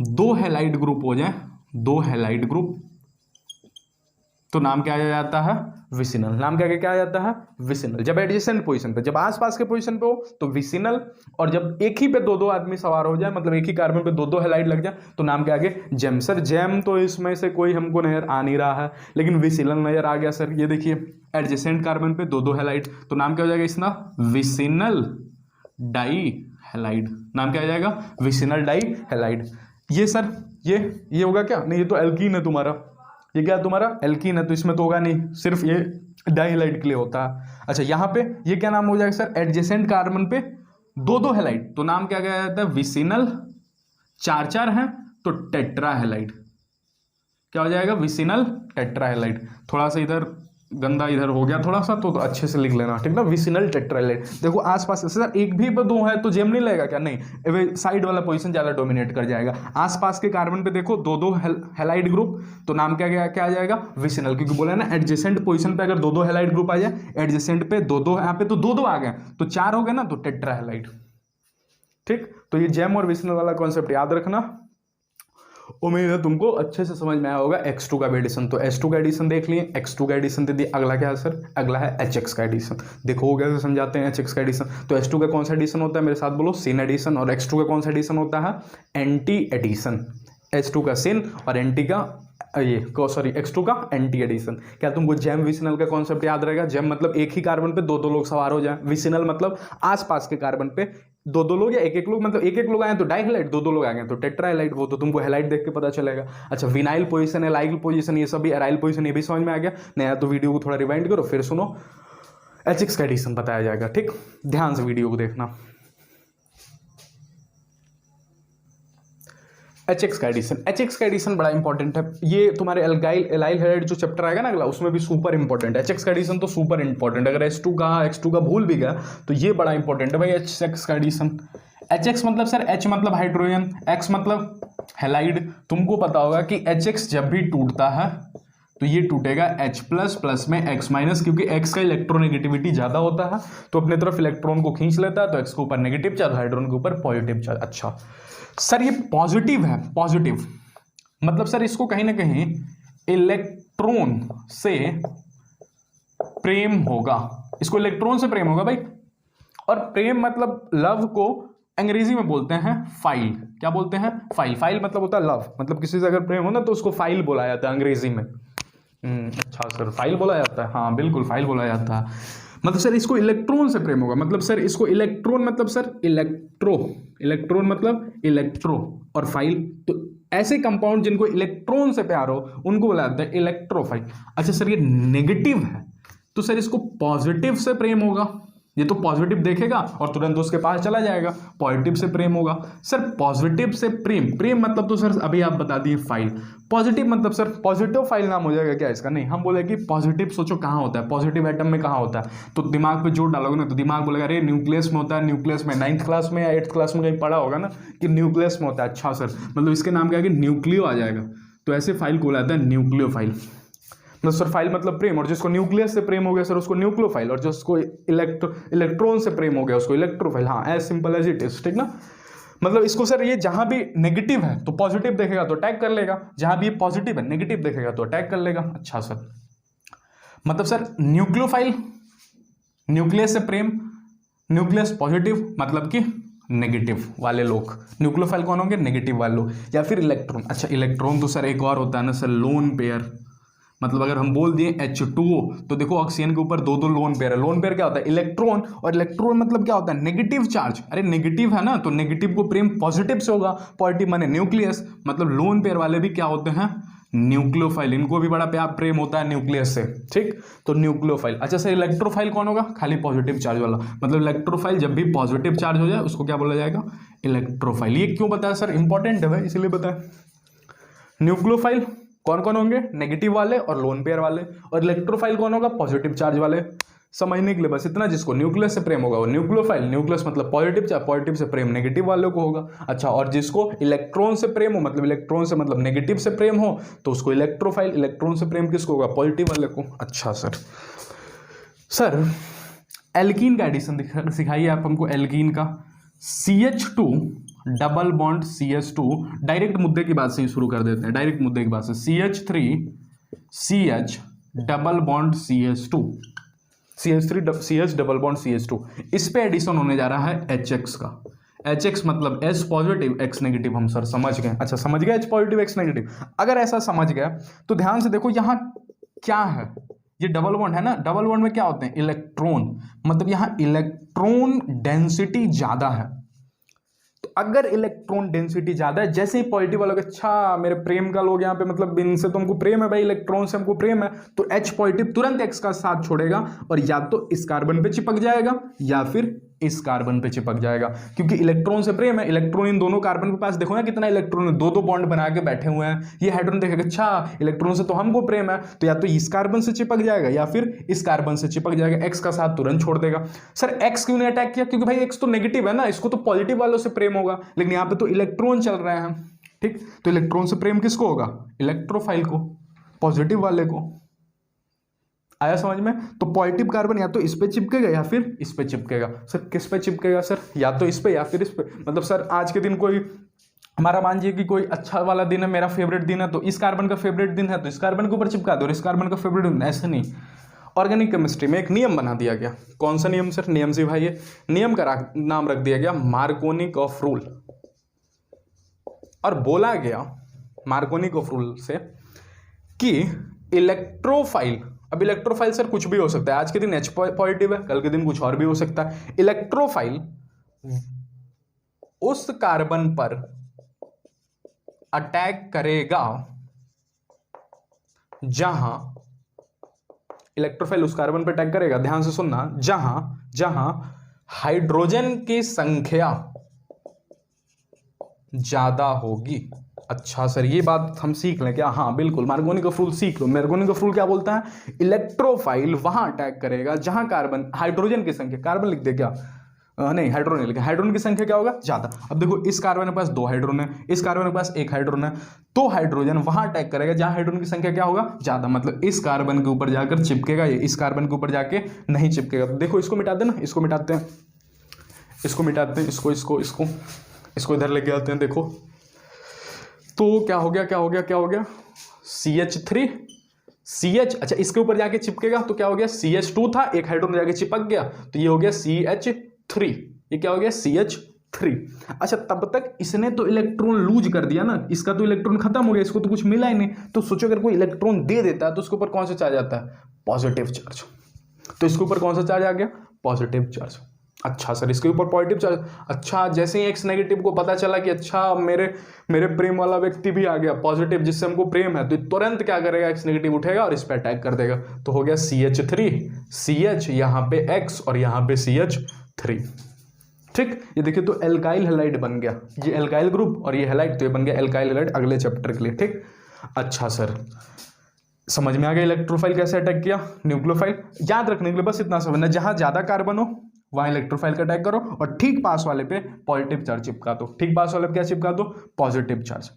दो हैलाइड ग्रुप हो जाए, दो हैलाइड ग्रुप, तो नाम क्या आ जाता है? विसिनल। नाम क्या आ जाता है? विसिनल। जब एडजेसेंट पोजीशन पे, जब आसपास के पोजीशन पे हो तो विसिनल, और जब एक ही पे दो दो आदमी सवार हो जाए, मतलब एक ही कार्बन पे दो दो हैलाइड लग जाए तो नाम क्या आ गया? जेम। सर जेम तो इसमें से कोई हमको नजर आ नहीं रहा है, लेकिन विसिनल नजर आ गया सर। ये देखिए एडजेसेंट कार्बन पे दो दो हैलाइड, तो नाम क्या हो जाएगा इसका? Vicinal die halide. नाम क्या आ जाएगा? Vicinal dihalide. ये सर ये होगा क्या? नहीं ये तो एल्कीन है तुम्हारा, ये क्या है तुम्हारा? एल्कीन है, तो इसमें तो होगा नहीं, सिर्फ ये डाई हैलाइड के लिए होता है। अच्छा यहाँ पे ये क्या नाम हो जाएगा सर? एडजेसेंट कार्बन पे दो दो हैलाइड, तो नाम क्या कहा जाता है? विसिनल। चार चार हैं तो टेट्रा हैलाइड। क्या हो जाएगा? Vicinal tetra halide. थोड़ा सा इधर गंदा इधर हो गया थोड़ा सा, तो अच्छे से लिख लेना, ठीक ना? Vicinal tetra halide. देखो आसपास सर एक भी पे दो है तो जेम नहीं लगेगा क्या? नहीं, साइड वाला पोजीशन ज्यादा डोमिनेट कर जाएगा। आसपास के कार्बन पे देखो दो दो हैलाइड ग्रुप, तो नाम क्या आ जाएगा? विसिनल। क्योंकि बोला ना एडजेसेंट पोजीशन पे अगर दो दो हैलाइड ग्रुप आ जाए, एडजेसेंट पे दो दो, यहाँ पे तो दो दो आ गए तो चार हो गए ना, तो टेट्रा हैलाइड। ठीक, तो ये जेम और विसिनल वाला कॉन्सेप्ट याद रखना। उम्मीद है तुमको अच्छे से समझ में आया होगा। X2 का एडिशन, तो H2 का एडिशन देख लिए, X2 का एडिशन दे दिए। अगला क्या है सर? अगला है HX का एडिशन। देखो हो गया, समझाते हैं HX का एडिशन। तो H2 का कौन सा एडिशन होता है? मेरे साथ बोलो, सिन एडिशन। और X2 का कौन सा एडिशन होता है? Anti addition. H2 का सिन और एंटी का X2 का एंटी एडिशन। क्या तुमको जेम विसिनल का कॉन्सेप्ट याद रहेगा? जेम मतलब एक ही कार्बन पे दो दो लोग सवार हो जाए, विसिनल मतलब आसपास के कार्बन पे दो दो लोग या एक एक लोग, मतलब एक एक लोग आए तो डाई हैलाइड, दो दो लोग आ गए तो टेट्रा हैलाइड। वो तो तुमको हैलाइड देख के पता चलेगा। अच्छा विनाइल पोजीशन, एलाइल पोजीशन, ये सभी एराइल पोजीशन, ये भी समझ में आ गया। नया तो वीडियो को थोड़ा रिवाइंड करो फिर सुनो, HX का एडिशन बताया जाएगा। ठीक, ध्यान से वीडियो को देखना। HX का एडिशन बड़ा इंपॉर्टेंट है। ये तुम्हारे एलाइल हैलाइड जो चैप्टर आएगा ना अगला, उसमें भी सुपर इंपॉर्टेंट है। HX का एडिशन तो सुपर इंपॉर्टेंट। अगर X2 का भूल भी गया तो ये बड़ा इंपॉर्टेंट है भाई, HX का एडिशन। HX मतलब सर, H मतलब हाइड्रोजन, X मतलब हैलाइड। तुमको पता होगा कि HX जब भी टूटता है तो ये टूटेगा H प्लस प्लस में X माइनस, क्योंकि X का इलेक्ट्रोनेगेटिविटी ज्यादा होता है तो अपने तरफ इलेक्ट्रॉन को खींच लेता है, तो X के ऊपर नेगेटिव चार्ज, हाइड्रोजन के ऊपर पॉजिटिव चार्ज। अच्छा सर ये पॉजिटिव है, पॉजिटिव मतलब सर इसको कहीं ना कहीं इलेक्ट्रॉन से प्रेम होगा, इसको इलेक्ट्रॉन से प्रेम होगा भाई। और प्रेम मतलब लव को अंग्रेजी में बोलते हैं फाइल। क्या बोलते हैं? फाइल। फाइल मतलब होता है लव, मतलब किसी से अगर प्रेम हो ना तो उसको फाइल बोला जाता है अंग्रेजी में। अच्छा सर, फाइल बोला जाता है? हाँ बिल्कुल, फाइल बोला जाता है। मतलब सर इसको इलेक्ट्रॉन से प्रेम होगा, मतलब सर इसको इलेक्ट्रॉन मतलब सर इलेक्ट्रो, इलेक्ट्रॉन मतलब इलेक्ट्रो और फाइल, तो ऐसे कंपाउंड जिनको इलेक्ट्रॉन से प्यार हो उनको बोला जाता है इलेक्ट्रोफाइल। अच्छा सर ये नेगेटिव है तो सर इसको पॉजिटिव से प्रेम होगा, ये तो पॉजिटिव देखेगा और तुरंत उसके पास चला जाएगा, पॉजिटिव से प्रेम होगा। सर पॉजिटिव से प्रेम, प्रेम मतलब तो सर अभी आप बता दिए फाइल, पॉजिटिव मतलब सर पॉजिटिव फाइल नाम हो जाएगा क्या इसका? नहीं, हम बोलेंगे पॉजिटिव। सोचो कहाँ होता है पॉजिटिव एटम में, कहाँ होता है? तो दिमाग पे जोर डालोगे ना तो दिमाग बोलेगा अरे न्यूक्लियस में होता है, न्यूक्लियस में 9th क्लास में या 8th क्लास में कहीं पढ़ा होगा ना कि न्यूक्लियस में होता है। अच्छा सर, मतलब इसके नाम क्या है कि न्यूक्लियो आ जाएगा, तो ऐसे फाइल को बोला जाता है न्यूक्लियोफाइल। मतलब सर फाइल मतलब प्रेम, और जिसको न्यूक्लियस से प्रेम हो गया सर उसको न्यूक्लियोफाइल, और जिसको इलेक्ट्रॉन से प्रेम हो गया उसको इलेक्ट्रोफाइल। हाँ, as simple as it is, ठीक ना। मतलब इसको सर ये जहां भी नेगेटिव है तो पॉजिटिव देखेगा तो अटैक कर लेगा, जहां भी ये पॉजिटिव है नेगेटिव देखेगा तो अटैक कर लेगा। अच्छा सर, मतलब सर न्यूक्लियोफाइल, न्यूक्लियस से प्रेम, न्यूक्लियस पॉजिटिव मतलब कि नेगेटिव वाले लोग। न्यूक्लियोफाइल कौन होंगे? नेगेटिव वाले लोग। या फिर इलेक्ट्रॉन। अच्छा इलेक्ट्रॉन तो सर एक और होता है ना सर, लोन पेयर। मतलब अगर हम बोल दिए H2O तो देखो ऑक्सीजन के ऊपर दो दो लोन पेयर है। लोन पेयर क्या होता है? इलेक्ट्रॉन, और इलेक्ट्रॉन मतलब क्या होता है? Negative charge. अरे नेगेटिव है ना तो नेगेटिव को प्रेम पॉजिटिव से होगा, पॉजिटिव माने न्यूक्लियस, मतलब लोन पेयर वाले भी क्या होते हैं? न्यूक्लियोफाइल। इनको भी बड़ा प्यार प्रेम होता है न्यूक्लियस से, ठीक, तो न्यूक्लियोफाइल। अच्छा सर इलेक्ट्रोफाइल कौन होगा? खाली पॉजिटिव चार्ज वाला, मतलब इलेक्ट्रोफाइल जब भी पॉजिटिव चार्ज हो जाए उसको क्या बोला जाएगा? इलेक्ट्रोफाइल। ये क्यों बताया सर? इंपॉर्टेंट है भाई इसलिए बताया। न्यूक्लियोफाइल कौन कौन होंगे? नेगेटिव वाले और लोन पेयर वाले। और इलेक्ट्रोफाइल कौन होगा? पॉजिटिव चार्ज वाले। समझने के लिए बस इतना, जिसको न्यूक्लियस से प्रेम होगा वो न्यूक्लियोफाइल, न्यूक्लियस मतलब पॉजिटिव चार्ज, पॉजिटिव से प्रेम नेगेटिव वालों को होगा। अच्छा, और जिसको इलेक्ट्रॉन से प्रेम हो, मतलब इलेक्ट्रॉन से मतलब नेगेटिव से प्रेम हो तो उसको इलेक्ट्रोफाइल। इलेक्ट्रॉन से प्रेम किसको होगा? पॉजिटिव वाले को। अच्छा सर एल्कीन का एडिशन सिखाइए आप हमको, एल्कीन का। CH2 double bond CH2, direct मुद्दे की बात से ही शुरू कर देते हैं, डायरेक्ट मुद्दे की बात से। CH3 CH double bond CH2, CH3 CH double bond CH2, इस पे एडिशन होने जा रहा है HX का। HX मतलब H पॉजिटिव X नेगेटिव, हम सर समझ गए। अच्छा समझ गए H पॉजिटिव X नेगेटिव। अगर ऐसा समझ गया तो ध्यान से देखो यहाँ क्या है, ये डबल बॉन्ड है ना, डबल बॉन्ड में क्या होते हैं? इलेक्ट्रॉन, मतलब यहाँ इलेक्ट्रॉन डेंसिटी ज्यादा है। तो अगर इलेक्ट्रॉन डेंसिटी ज्यादा है, जैसे ही पॉजिटिव वालों, अच्छा मेरे प्रेम का लोग यहाँ पे, मतलब इनसे तो हमको प्रेम है भाई, इलेक्ट्रॉन से हमको प्रेम है, तो H पॉजिटिव तुरंत X का साथ छोड़ेगा और या तो इस कार्बन पे चिपक जाएगा या फिर इस कार्बन पे चिपक जाएगा, क्योंकि इलेक्ट्रॉन से प्रेम है। इलेक्ट्रॉन इन दोनों कार्बन के पास देखो ना कितना इलेक्ट्रॉन है, दो दो बॉन्ड बना के बैठे हुए हैं। ये हाइड्रोजन देखेगा अच्छा इलेक्ट्रॉन से तो हमको प्रेम है, तो या तो इस कार्बन से चिपक जाएगा या फिर इस कार्बन से चिपक जाएगा, एक्स का साथ तुरंत छोड़ देगा। सर एक्स क्यों नहीं अटैक किया? क्योंकि भाई एक्स तो नेगेटिव है ना, इसको तो पॉजिटिव वालों से प्रेम होगा, लेकिन यहाँ पे तो इलेक्ट्रॉन चल रहे हैं, ठीक, तो इलेक्ट्रॉन से प्रेम किसको होगा? इलेक्ट्रोफाइल को, पॉजिटिव वाले को। आया समझ में? तो पॉजिटिव कार्बन या तो इस पे चिपकेगा या फिर इस पे चिपकेगा। सर किस पे चिपकेगा सर? या तो इस पे या फिर इस पे। मतलब सर आज के दिन कोई हमारा मान लीजिए कि कोई अच्छा वाला दिन है, मेरा फेवरेट दिन है, तो इस कार्बन का फेवरेट दिन है तो इस कार्बन के ऊपर चिपका दो, और इस कार्बन का फेवरेट दिन, ऐसे नहीं। ऑर्गेनिक केमिस्ट्री में एक नियम बना दिया गया। कौन सा नियम सर? नियम से भाई, नियम का नाम रख दिया गया मार्कोनिक ऑफ रूल। और बोला गया मार्कोनिक ऑफ रूल से कि इलेक्ट्रोफाइल, अब इलेक्ट्रोफाइल सर कुछ भी हो सकता है, आज के दिन H पॉजिटिव है, कल के दिन कुछ और भी हो सकता है। इलेक्ट्रोफाइल उस कार्बन पर अटैक करेगा जहां, इलेक्ट्रोफाइल उस कार्बन पर अटैक करेगा, ध्यान से सुनना, जहां हाइड्रोजन की संख्या ज्यादा होगी। अच्छा सर ये बात हम सीख लें क्या? हाँ बिल्कुल, मार्कोनिक ऑफ रूल सीख लो। मार्कोनिक ऑफ रूल क्या बोलता है? इलेक्ट्रोफाइल वहां अटैक करेगा जहां कार्बन, हाइड्रोजन की संख्या, कार्बन लिख दे क्या? नहीं हाइड्रोजन लिखा, हाइड्रोजन की संख्या क्या होगा? ज्यादा। अब देखो इस कार्बन के पास 2 हाइड्रोजन है, इस कार्बन के पास 1 हाइड्रोजन है, तो हाइड्रोजन वहां अटैक करेगा जहां हाइड्रोजन की संख्या क्या होगा? ज्यादा। मतलब इस कार्बन के ऊपर जाकर चिपकेगा, ये इस कार्बन के ऊपर जाके नहीं चिपकेगा। तो देखो इसको मिटा देना, इसको मिटाते हैं, इसको मिटाते हैं, इसको इधर लेके आते हैं। देखो तो क्या हो गया? CH3 CH, अच्छा इसके ऊपर जाके चिपकेगा तो क्या हो गया? CH2 था, एक हाइड्रोजन जाके चिपक गया तो ये हो गया CH3। ये क्या हो गया? CH3 3। अच्छा, तब तक इसने तो इलेक्ट्रॉन लूज कर दिया ना, इसका तो इलेक्ट्रॉन खत्म हो गया, इसको तो कुछ मिला ही नहीं। तो सोचो अगर कोई इलेक्ट्रॉन दे देता है तो उसके ऊपर कौन सा चार्ज आता है? Positive charge. तो इसके ऊपर कौन सा चार्ज आ गया? Positive charge. अच्छा सर, इसके ऊपर पॉजिटिव चार्ज। अच्छा, जैसे ही एक्स नेगेटिव को पता चला कि अच्छा मेरे प्रेम वाला व्यक्ति भी आ गया पॉजिटिव, जिससे हमको प्रेम है, तो तुरंत क्या करेगा? एक्स नेगेटिव उठेगा और इस पर अटैक कर देगा। तो हो गया CH3, CH यहाँ पे X और यहाँ पे CH3। ठीक, ये देखिए तो एल्काइल हैलाइड बन गया, ये एल्काइल ग्रुप और ये हैलाइड, तो ये बन गया एल्काइल हैलाइड अगले चैप्टर के लिए। ठीक, अच्छा सर समझ में आ गया इलेक्ट्रोफाइल कैसे अटैक किया। न्यूक्लियोफाइल याद रखने के लिए बस इतना समझना, जहां ज्यादा कार्बन हो वहां इलेक्ट्रोफाइल का अटैक करो और ठीक पास वाले पे पॉजिटिव चार्ज चिपका दो। ठीक पास वाले पे क्या चिपका दो? Positive charge.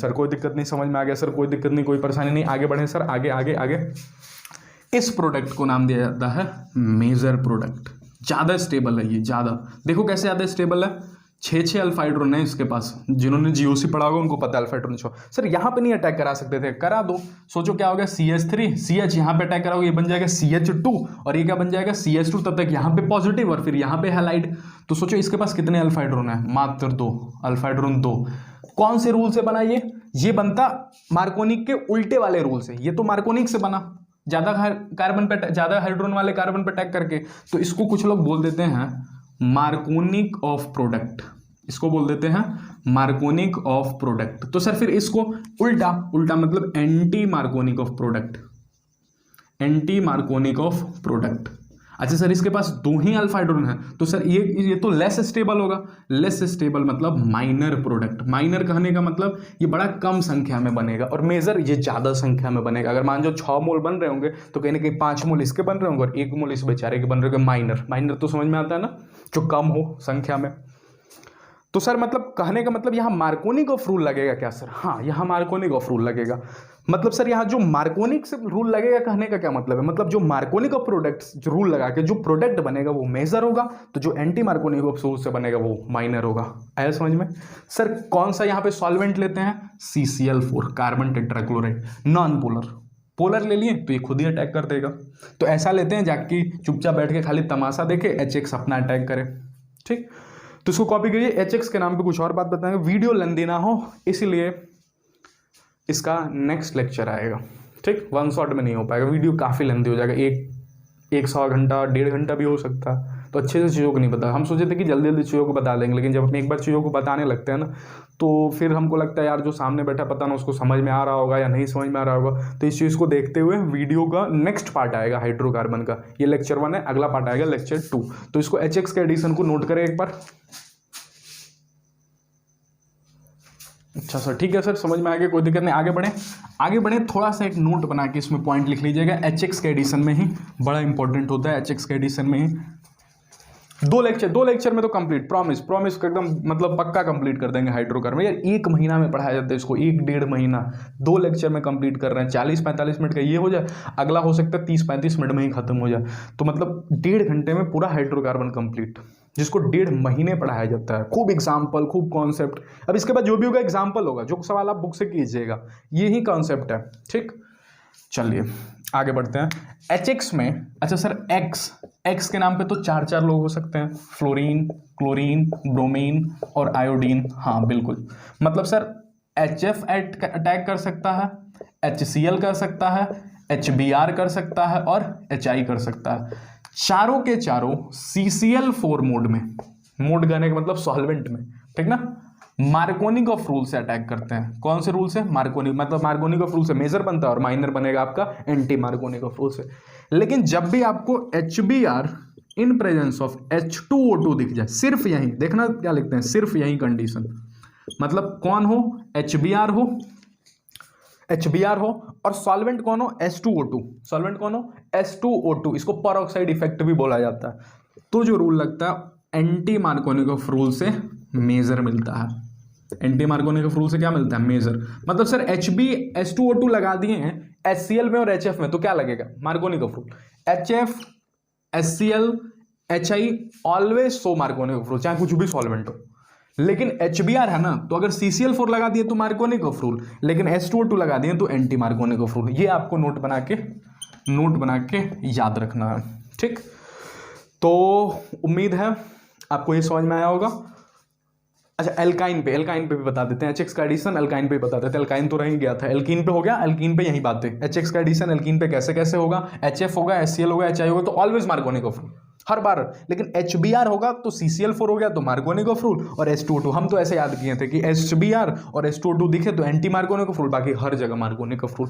सर कोई दिक्कत नहीं, समझ में आ गया सर, कोई दिक्कत नहीं, कोई परेशानी नहीं। आगे बढ़े सर, आगे आगे आगे। इस प्रोडक्ट को नाम दिया जाता है मेजर प्रोडक्ट। ज्यादा स्टेबल है ये, ज्यादा। देखो कैसे ज्यादा स्टेबल है, 6 अल्फा हाइड्रोजन है इसके पास। जिन्होंने जीओसी पढ़ा होगा उनको पता है अल्फा हाइड्रोजन 6। सर यहाँ पे नहीं अटैक करा सकते थे, करा दो। सोचो क्या हो गया? CH3, CH यहाँ पे अटैक कराओगे, ये बन जाएगा CH2 और ये क्या बन जाएगा? CH2। तब तक यहाँ पे पॉजिटिव और फिर यहाँ पे हैलाइड। तो सोचो इसके पास कितने अल्फा हाइड्रोजन है? मात्र 2 अल्फा हाइड्रोजन, 2। कौन से रूल से बना ये बनता मार्कोनिक के उल्टे वाले रूल से। ये तो मार्कोनिक से बना, ज्यादा कार्बन पे, ज्यादा हाइड्रोजन वाले कार्बन पे अटैक करके। तो इसको कुछ लोग बोल देते हैं मार्कोनिक ऑफ प्रोडक्ट, इसको बोल देते हैं मार्कोनिक ऑफ प्रोडक्ट। तो सर फिर इसको उल्टा मतलब anti Markovnikov of product, anti Markovnikov of product. अच्छा सर इसके पास 2 ही अल्फा हाइड्रोजन है, तो सर ये तो लेस स्टेबल होगा। लेस स्टेबल मतलब माइनर प्रोडक्ट। माइनर कहने का मतलब ये बड़ा कम संख्या में बनेगा और मेजर ये ज्यादा संख्या में बनेगा। अगर मान लो 6 मोल बन रहे होंगे तो कहीं ना कहीं 5 मोल इसके बन रहे होंगे और 1 मोल इस बेचारे के बन रहे होंगे। माइनर तो समझ में आता है ना, जो कम हो संख्या में। तो सर मतलब कहने का मतलब यहाँ मार्कोनिक ऑफ रूल लगेगा क्या सर? हाँ, यहाँ मार्कोनिक ऑफ रूल लगेगा। मतलब सर यहाँ जो मार्कोनिक से रूल लगेगा, कहने का क्या मतलब है? मतलब जो मार्कोनिक ऑफ प्रोडक्ट्स जो रूल लगा के जो प्रोडक्ट बनेगा वो मेजर होगा, तो जो एंटी मार्कोनिक ऑफ रूल से बनेगा वो माइनर होगा। आया समझ में? सर कौन सा यहाँ पे सॉल्वेंट लेते हैं? CCl4, carbon tetrachloride, non polar. Polar ले लिए तो ये खुद ही अटैक कर देगा। तो ऐसा लेते हैं जाके चुपचाप बैठ के खाली तमाशा देखे, HX अपना अटैक करे। ठीक, तो इसको कॉपी करिए। HX के नाम पे कुछ और बात बताएंगे, वीडियो लंबी ना हो इसलिए इसका नेक्स्ट लेक्चर आएगा। ठीक, 1 शॉट में नहीं हो पाएगा, वीडियो काफ़ी लंबी हो जाएगा, 100 घंटा 1.5 घंटा भी हो सकता है। तो अच्छे से चीज़ों को नहीं बता, हम सोचे थे कि जल्दी जल्दी चीज़ों को बता देंगे, लेकिन जब हम एक बार चीज़ों को बताने लगते हैं ना तो फिर हमको लगता है यार जो सामने बैठा पता ना उसको समझ में आ रहा होगा या नहीं समझ में आ रहा होगा। तो इस चीज़ को देखते हुए वीडियो का नेक्स्ट पार्ट आएगा हाइड्रोकार्बन का। ये लेक्चर 1 है, अगला पार्ट आएगा लेक्चर 2। तो इसको HX के एडिशन को नोट करें एक बार। अच्छा सर, ठीक है सर, समझ में आ गया, कोई दिक्कत नहीं। आगे बढ़े थोड़ा सा एक नोट बना के इसमें पॉइंट लिख लीजिएगा। HX के एडिशन में ही बड़ा इंपॉर्टेंट होता है, HX के एडिशन में ही 2 लेक्चर में तो कंप्लीट, प्रॉमिस एकदम मतलब पक्का कंप्लीट कर देंगे हाइड्रोकार्बन। यार 1 महीना में पढ़ाया जाता है इसको, 1-1.5 महीना 2 लेक्चर में कंप्लीट कर रहे हैं। 40-45 मिनट का ये हो जाए, अगला हो सकता है 30-35 मिनट में ही खत्म हो जाए। तो मतलब 1.5 घंटे में पूरा हाइड्रोकार्बन कंप्लीट, जिसको 1.5 महीने पढ़ाया जाता है। खूब एग्जाम्पल, खूब कॉन्सेप्ट। अब इसके बाद जो भी होगा एग्जाम्पल होगा, जो सवाल आप बुक से कीजिएगा, ये ही कॉन्सेप्ट है। ठीक, चलिए आगे बढ़ते हैं। HX में अच्छा सर X के नाम पे तो 4 लोग हो सकते हैं, फ्लोरीन, क्लोरीन, ब्रोमीन और आयोडीन। हाँ बिल्कुल, मतलब सर HF अटैक कर सकता है, HCl कर सकता है, HBr कर सकता है और HI कर सकता है। चारों के चारों CCl4 मोड में, मोड करने का मतलब सॉल्वेंट में, ठीक ना, मार्कोनिक ऑफ रूल से अटैक करते हैं। कौन से रूल से? मार्कोनिक, मतलब मार्कोनिक ऑफ रूल से मेजर बनता है और माइनर बनेगा आपका एंटी मार्कोनिक ऑफ रूल से। लेकिन जब भी आपको HBr in presence of H2O2 दिख जाए, सिर्फ यहीं देखना क्या लिखते हैं, सिर्फ यही कंडीशन, मतलब कौन हो? HBr हो और सॉल्वेंट कौन हो? H2O2। सॉल्वेंट कौन हो? H2O2। इसको परऑक्साइड इफेक्ट भी बोला जाता है। तो जो रूल लगता है एंटी मार्कोनिक ऑफ रूल से मेजर मिलता है। एंटी मार्कोनिक ऑफ रूल से क्या मिलता है? मेजर। मतलब सर H2O2 लगा दिए हैं HCl में और HF में, तो क्या लगेगा? मार्कोनिक of rule. HF, HCl, HI always so मार्कोनिक of rule, चाहे कुछ भी सॉल्वेंट हो। लेकिन HBr है ना, तो अगर CCl4 लगा दिए तो मार्कोनिक ऑफ रूल, लेकिन H2O2 लगा दिए तो एंटी मार्कोनिक ऑफ रूल। ये आपको नोट बना के याद रखना है। ठीक, तो उम्मीद है आपको ये समझ में आया होगा। अच्छा एल्काइन पे भी बता देते हैं। HX का एडिशन एल्काइन पे बता देते हैं। एल्काइन तो रह ही गया था, एल्कीन पे हो गया, एल्कीन पे यही बात है। HX का एडिशन एल्कीन पे कैसे कैसे होगा, HF होगा, HCl होगा, HI होगा, तो ऑलवेज मार्कोनिक ऑफ रूल हर बार। लेकिन HBr होगा तो CCl4 हो गया तो मार्कोनिक ऑफ रूल, और H2O2 हम तो ऐसे याद किए थे कि HBr और H2O2 दिखे तो एंटी मार्कोनिक ऑफ रूल, बाकी हर जगह मार्कोनिक ऑफ रूल।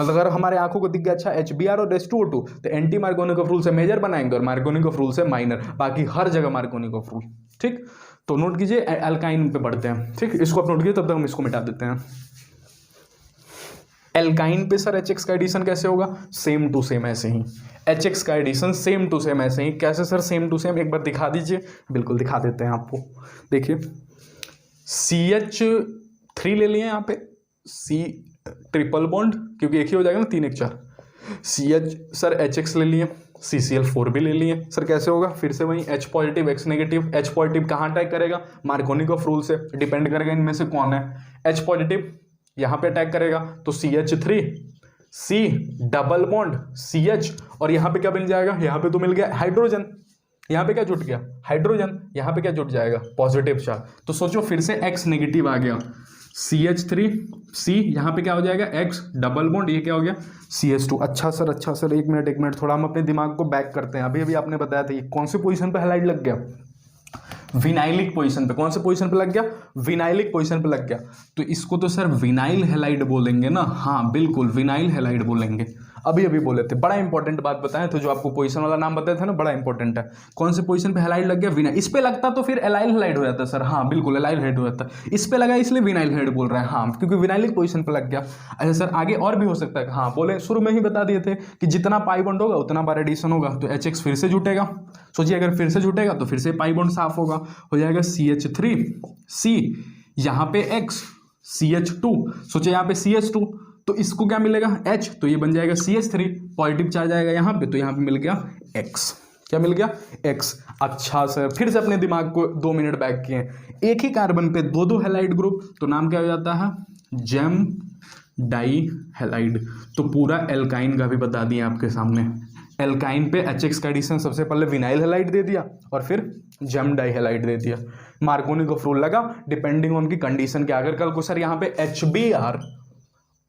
मतलब अगर हमारे आंखों को दिख गया अच्छा HBr और H2O2 तो एंटी मार्कोनिक ऑफ रूल से मेजर बनाएंगे और मार्कोनिक ऑफ रूल से माइनर, बाकी हर जगह मार्कोनिक ऑफ रूल। ठीक, तो नोट कीजिए, एल्काइन पे पढ़ते हैं। ठीक, इसको आप नोट कीजिए, तब तक हम इसको मिटा देते हैं। एल्काइन पे सर HX का एडिशन कैसे होगा, सेम टू सेम ऐसे ही। HX का एडिशन सेम टू सेम ऐसे ही। कैसे सर सेम टू सेम, एक बार दिखा दीजिए। बिल्कुल दिखा देते हैं आपको। देखिए CH3 ले लिए यहाँ पे, C ट्रिपल बॉन्ड, क्योंकि एक ही हो जाएगा ना, 3 1 4। CH सर HX ले लिए, CCl4 भी ले लिए। सर कैसे होगा, फिर से वही H positive X negative. H positive कहाँ अटैक करेगा, मार्कोनिक ऑफ रूल से, डिपेंड करेगा इनमें से कौन है। H पॉजिटिव यहाँ पे अटैक करेगा तो CH3 C double bond CH, और यहाँ पे क्या बन जाएगा, यहाँ पे तो मिल गया हाइड्रोजन, यहाँ पे क्या जुट गया हाइड्रोजन, यहाँ पे क्या जुट जाएगा पॉजिटिव चार्ज। तो सोचो फिर से X नेगेटिव आ गया, CH3 C, यहाँ पे क्या हो जाएगा X डबल बॉन्ड, ये क्या हो गया CH2। अच्छा सर एक मिनट थोड़ा हम अपने दिमाग को बैक करते हैं। अभी आपने बताया था ये कौन से पोजीशन पे हाईलाइट लग गया, विनाइलिक पोजीशन पे। कौन से पोजीशन पे लग गया, विनाइलिक पोजीशन पे लग गया। तो इसको तो सर विनाइल हैलाइड बोलेंगे ना, हाँ बिल्कुल विनाइल हैलाइड बोलेंगे। अभी बोले थे, बड़ा इंपॉर्टेंट बात बताएं तो, जो आपको पोजीशन वाला नाम बताया था ना, बड़ा इंपॉर्टेंट है। कौन से पोजीशन पे हैलाइड लग गया, विनाइल। इस पे लगता तो फिर एलाइल हैलाइड हो जाता सर, हाँ बिल्कुल एलाइल हैलाइड हो जाता। इस पे लगा इसलिए विनाइल हैलाइड बोल रहा है, हाँ क्योंकि विनाइलिक पोजीशन पे लग गया। अच्छा सर आगे और भी हो सकता है, हाँ बोले शुरू में ही बता दिए थे कि जितना पाई बॉन्ड होगा उतना बार एडिशन होगा, तो HX फिर से जुटेगा। सोचिए अगर फिर से जुटेगा तो फिर से पाई बॉन्ड साफ होगा, हो जाएगा CH3 C, यहाँ पे X CH2, सोचिए यहाँ पे CH2, तो इसको क्या मिलेगा H, तो ये बन जाएगा CH3, पॉजिटिव चार्ज आएगा यहाँ पे, तो यहाँ पे मिल गया X। क्या मिल गया X। अच्छा सर फिर से अपने दिमाग को 2 मिनट बैक किए, एक ही कार्बन पे 2 हैलाइड ग्रुप, तो नाम क्या हो जाता है जेम डाई हैलाइड। तो पूरा एल्काइन का भी बता दिया आपके सामने। एल्काइन पे HX का एडिशन सबसे पहले विनाइल हैलाइड दे दिया और फिर जेम डाई हैलाइड दे दिया। मार्कोनिक ऑफ रूल लगा डिपेंडिंग ऑन की कंडीशन के। अगर कल को सर यहाँ पे HBr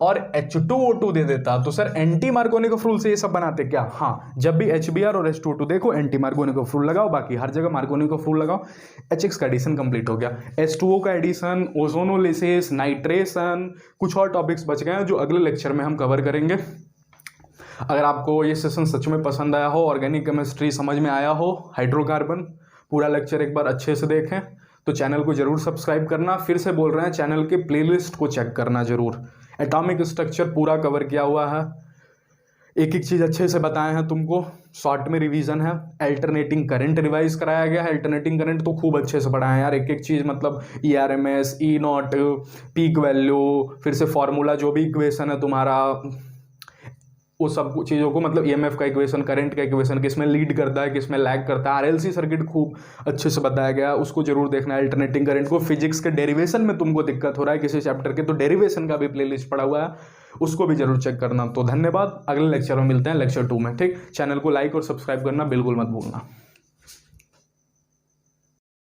और H2O2 दे देता तो sir anti Markovnikov of rule से ये सब बनाते क्या, हाँ जब भी HBr और H2O2 देखो एंटी मार्कोनिक ऑफ रूल लगाओ, बाकी हर जगह मार्कोनिक ऑफ रूल लगाओ। HX का एडिशन कंप्लीट हो गया। H2O का एडिशन, ओजोनोलिसिस, नाइट्रेशन, कुछ और टॉपिक्स बच गए हैं जो अगले लेक्चर में हम कवर करेंगे। अगर आपको ये सेशन सच में पसंद आया हो, ऑर्गेनिक केमिस्ट्री समझ में आया हो, हाइड्रोकार्बन पूरा लेक्चर एक बार अच्छे से देखें, तो चैनल को जरूर सब्सक्राइब करना। फिर से बोल रहे हैं चैनल के प्लेलिस्ट को चेक करना जरूर। एटॉमिक स्ट्रक्चर पूरा कवर किया हुआ है, एक एक चीज़ अच्छे से बताए हैं तुमको, शॉर्ट में रिवीजन है। अल्टरनेटिंग करंट रिवाइज कराया गया है, अल्टरनेटिंग करंट तो खूब अच्छे से पढ़ाया है यार, एक एक चीज़ मतलब ERMS, E0, पीक वैल्यू, फिर से फॉर्मूला जो भी इक्वेशन है तुम्हारा, वो सब चीज़ों को मतलब EMF का इक्वेशन, करंट का इक्वेशन, किसमें लीड करता है किसमें लैग करता है, RLC सर्किट खूब अच्छे से बताया गया, उसको जरूर देखना है। अल्टरनेटिंग करंट को, फिजिक्स के डेरिवेशन में तुमको दिक्कत हो रहा है किसी चैप्टर के, तो डेरिवेशन का भी प्लेलिस्ट पड़ा हुआ है, उसको भी जरूर चेक करना। तो धन्यवाद, अगले लेक्चर में मिलते हैं लेक्चर 2 में। ठीक, चैनल को लाइक और सब्सक्राइब करना बिल्कुल मत भूलना।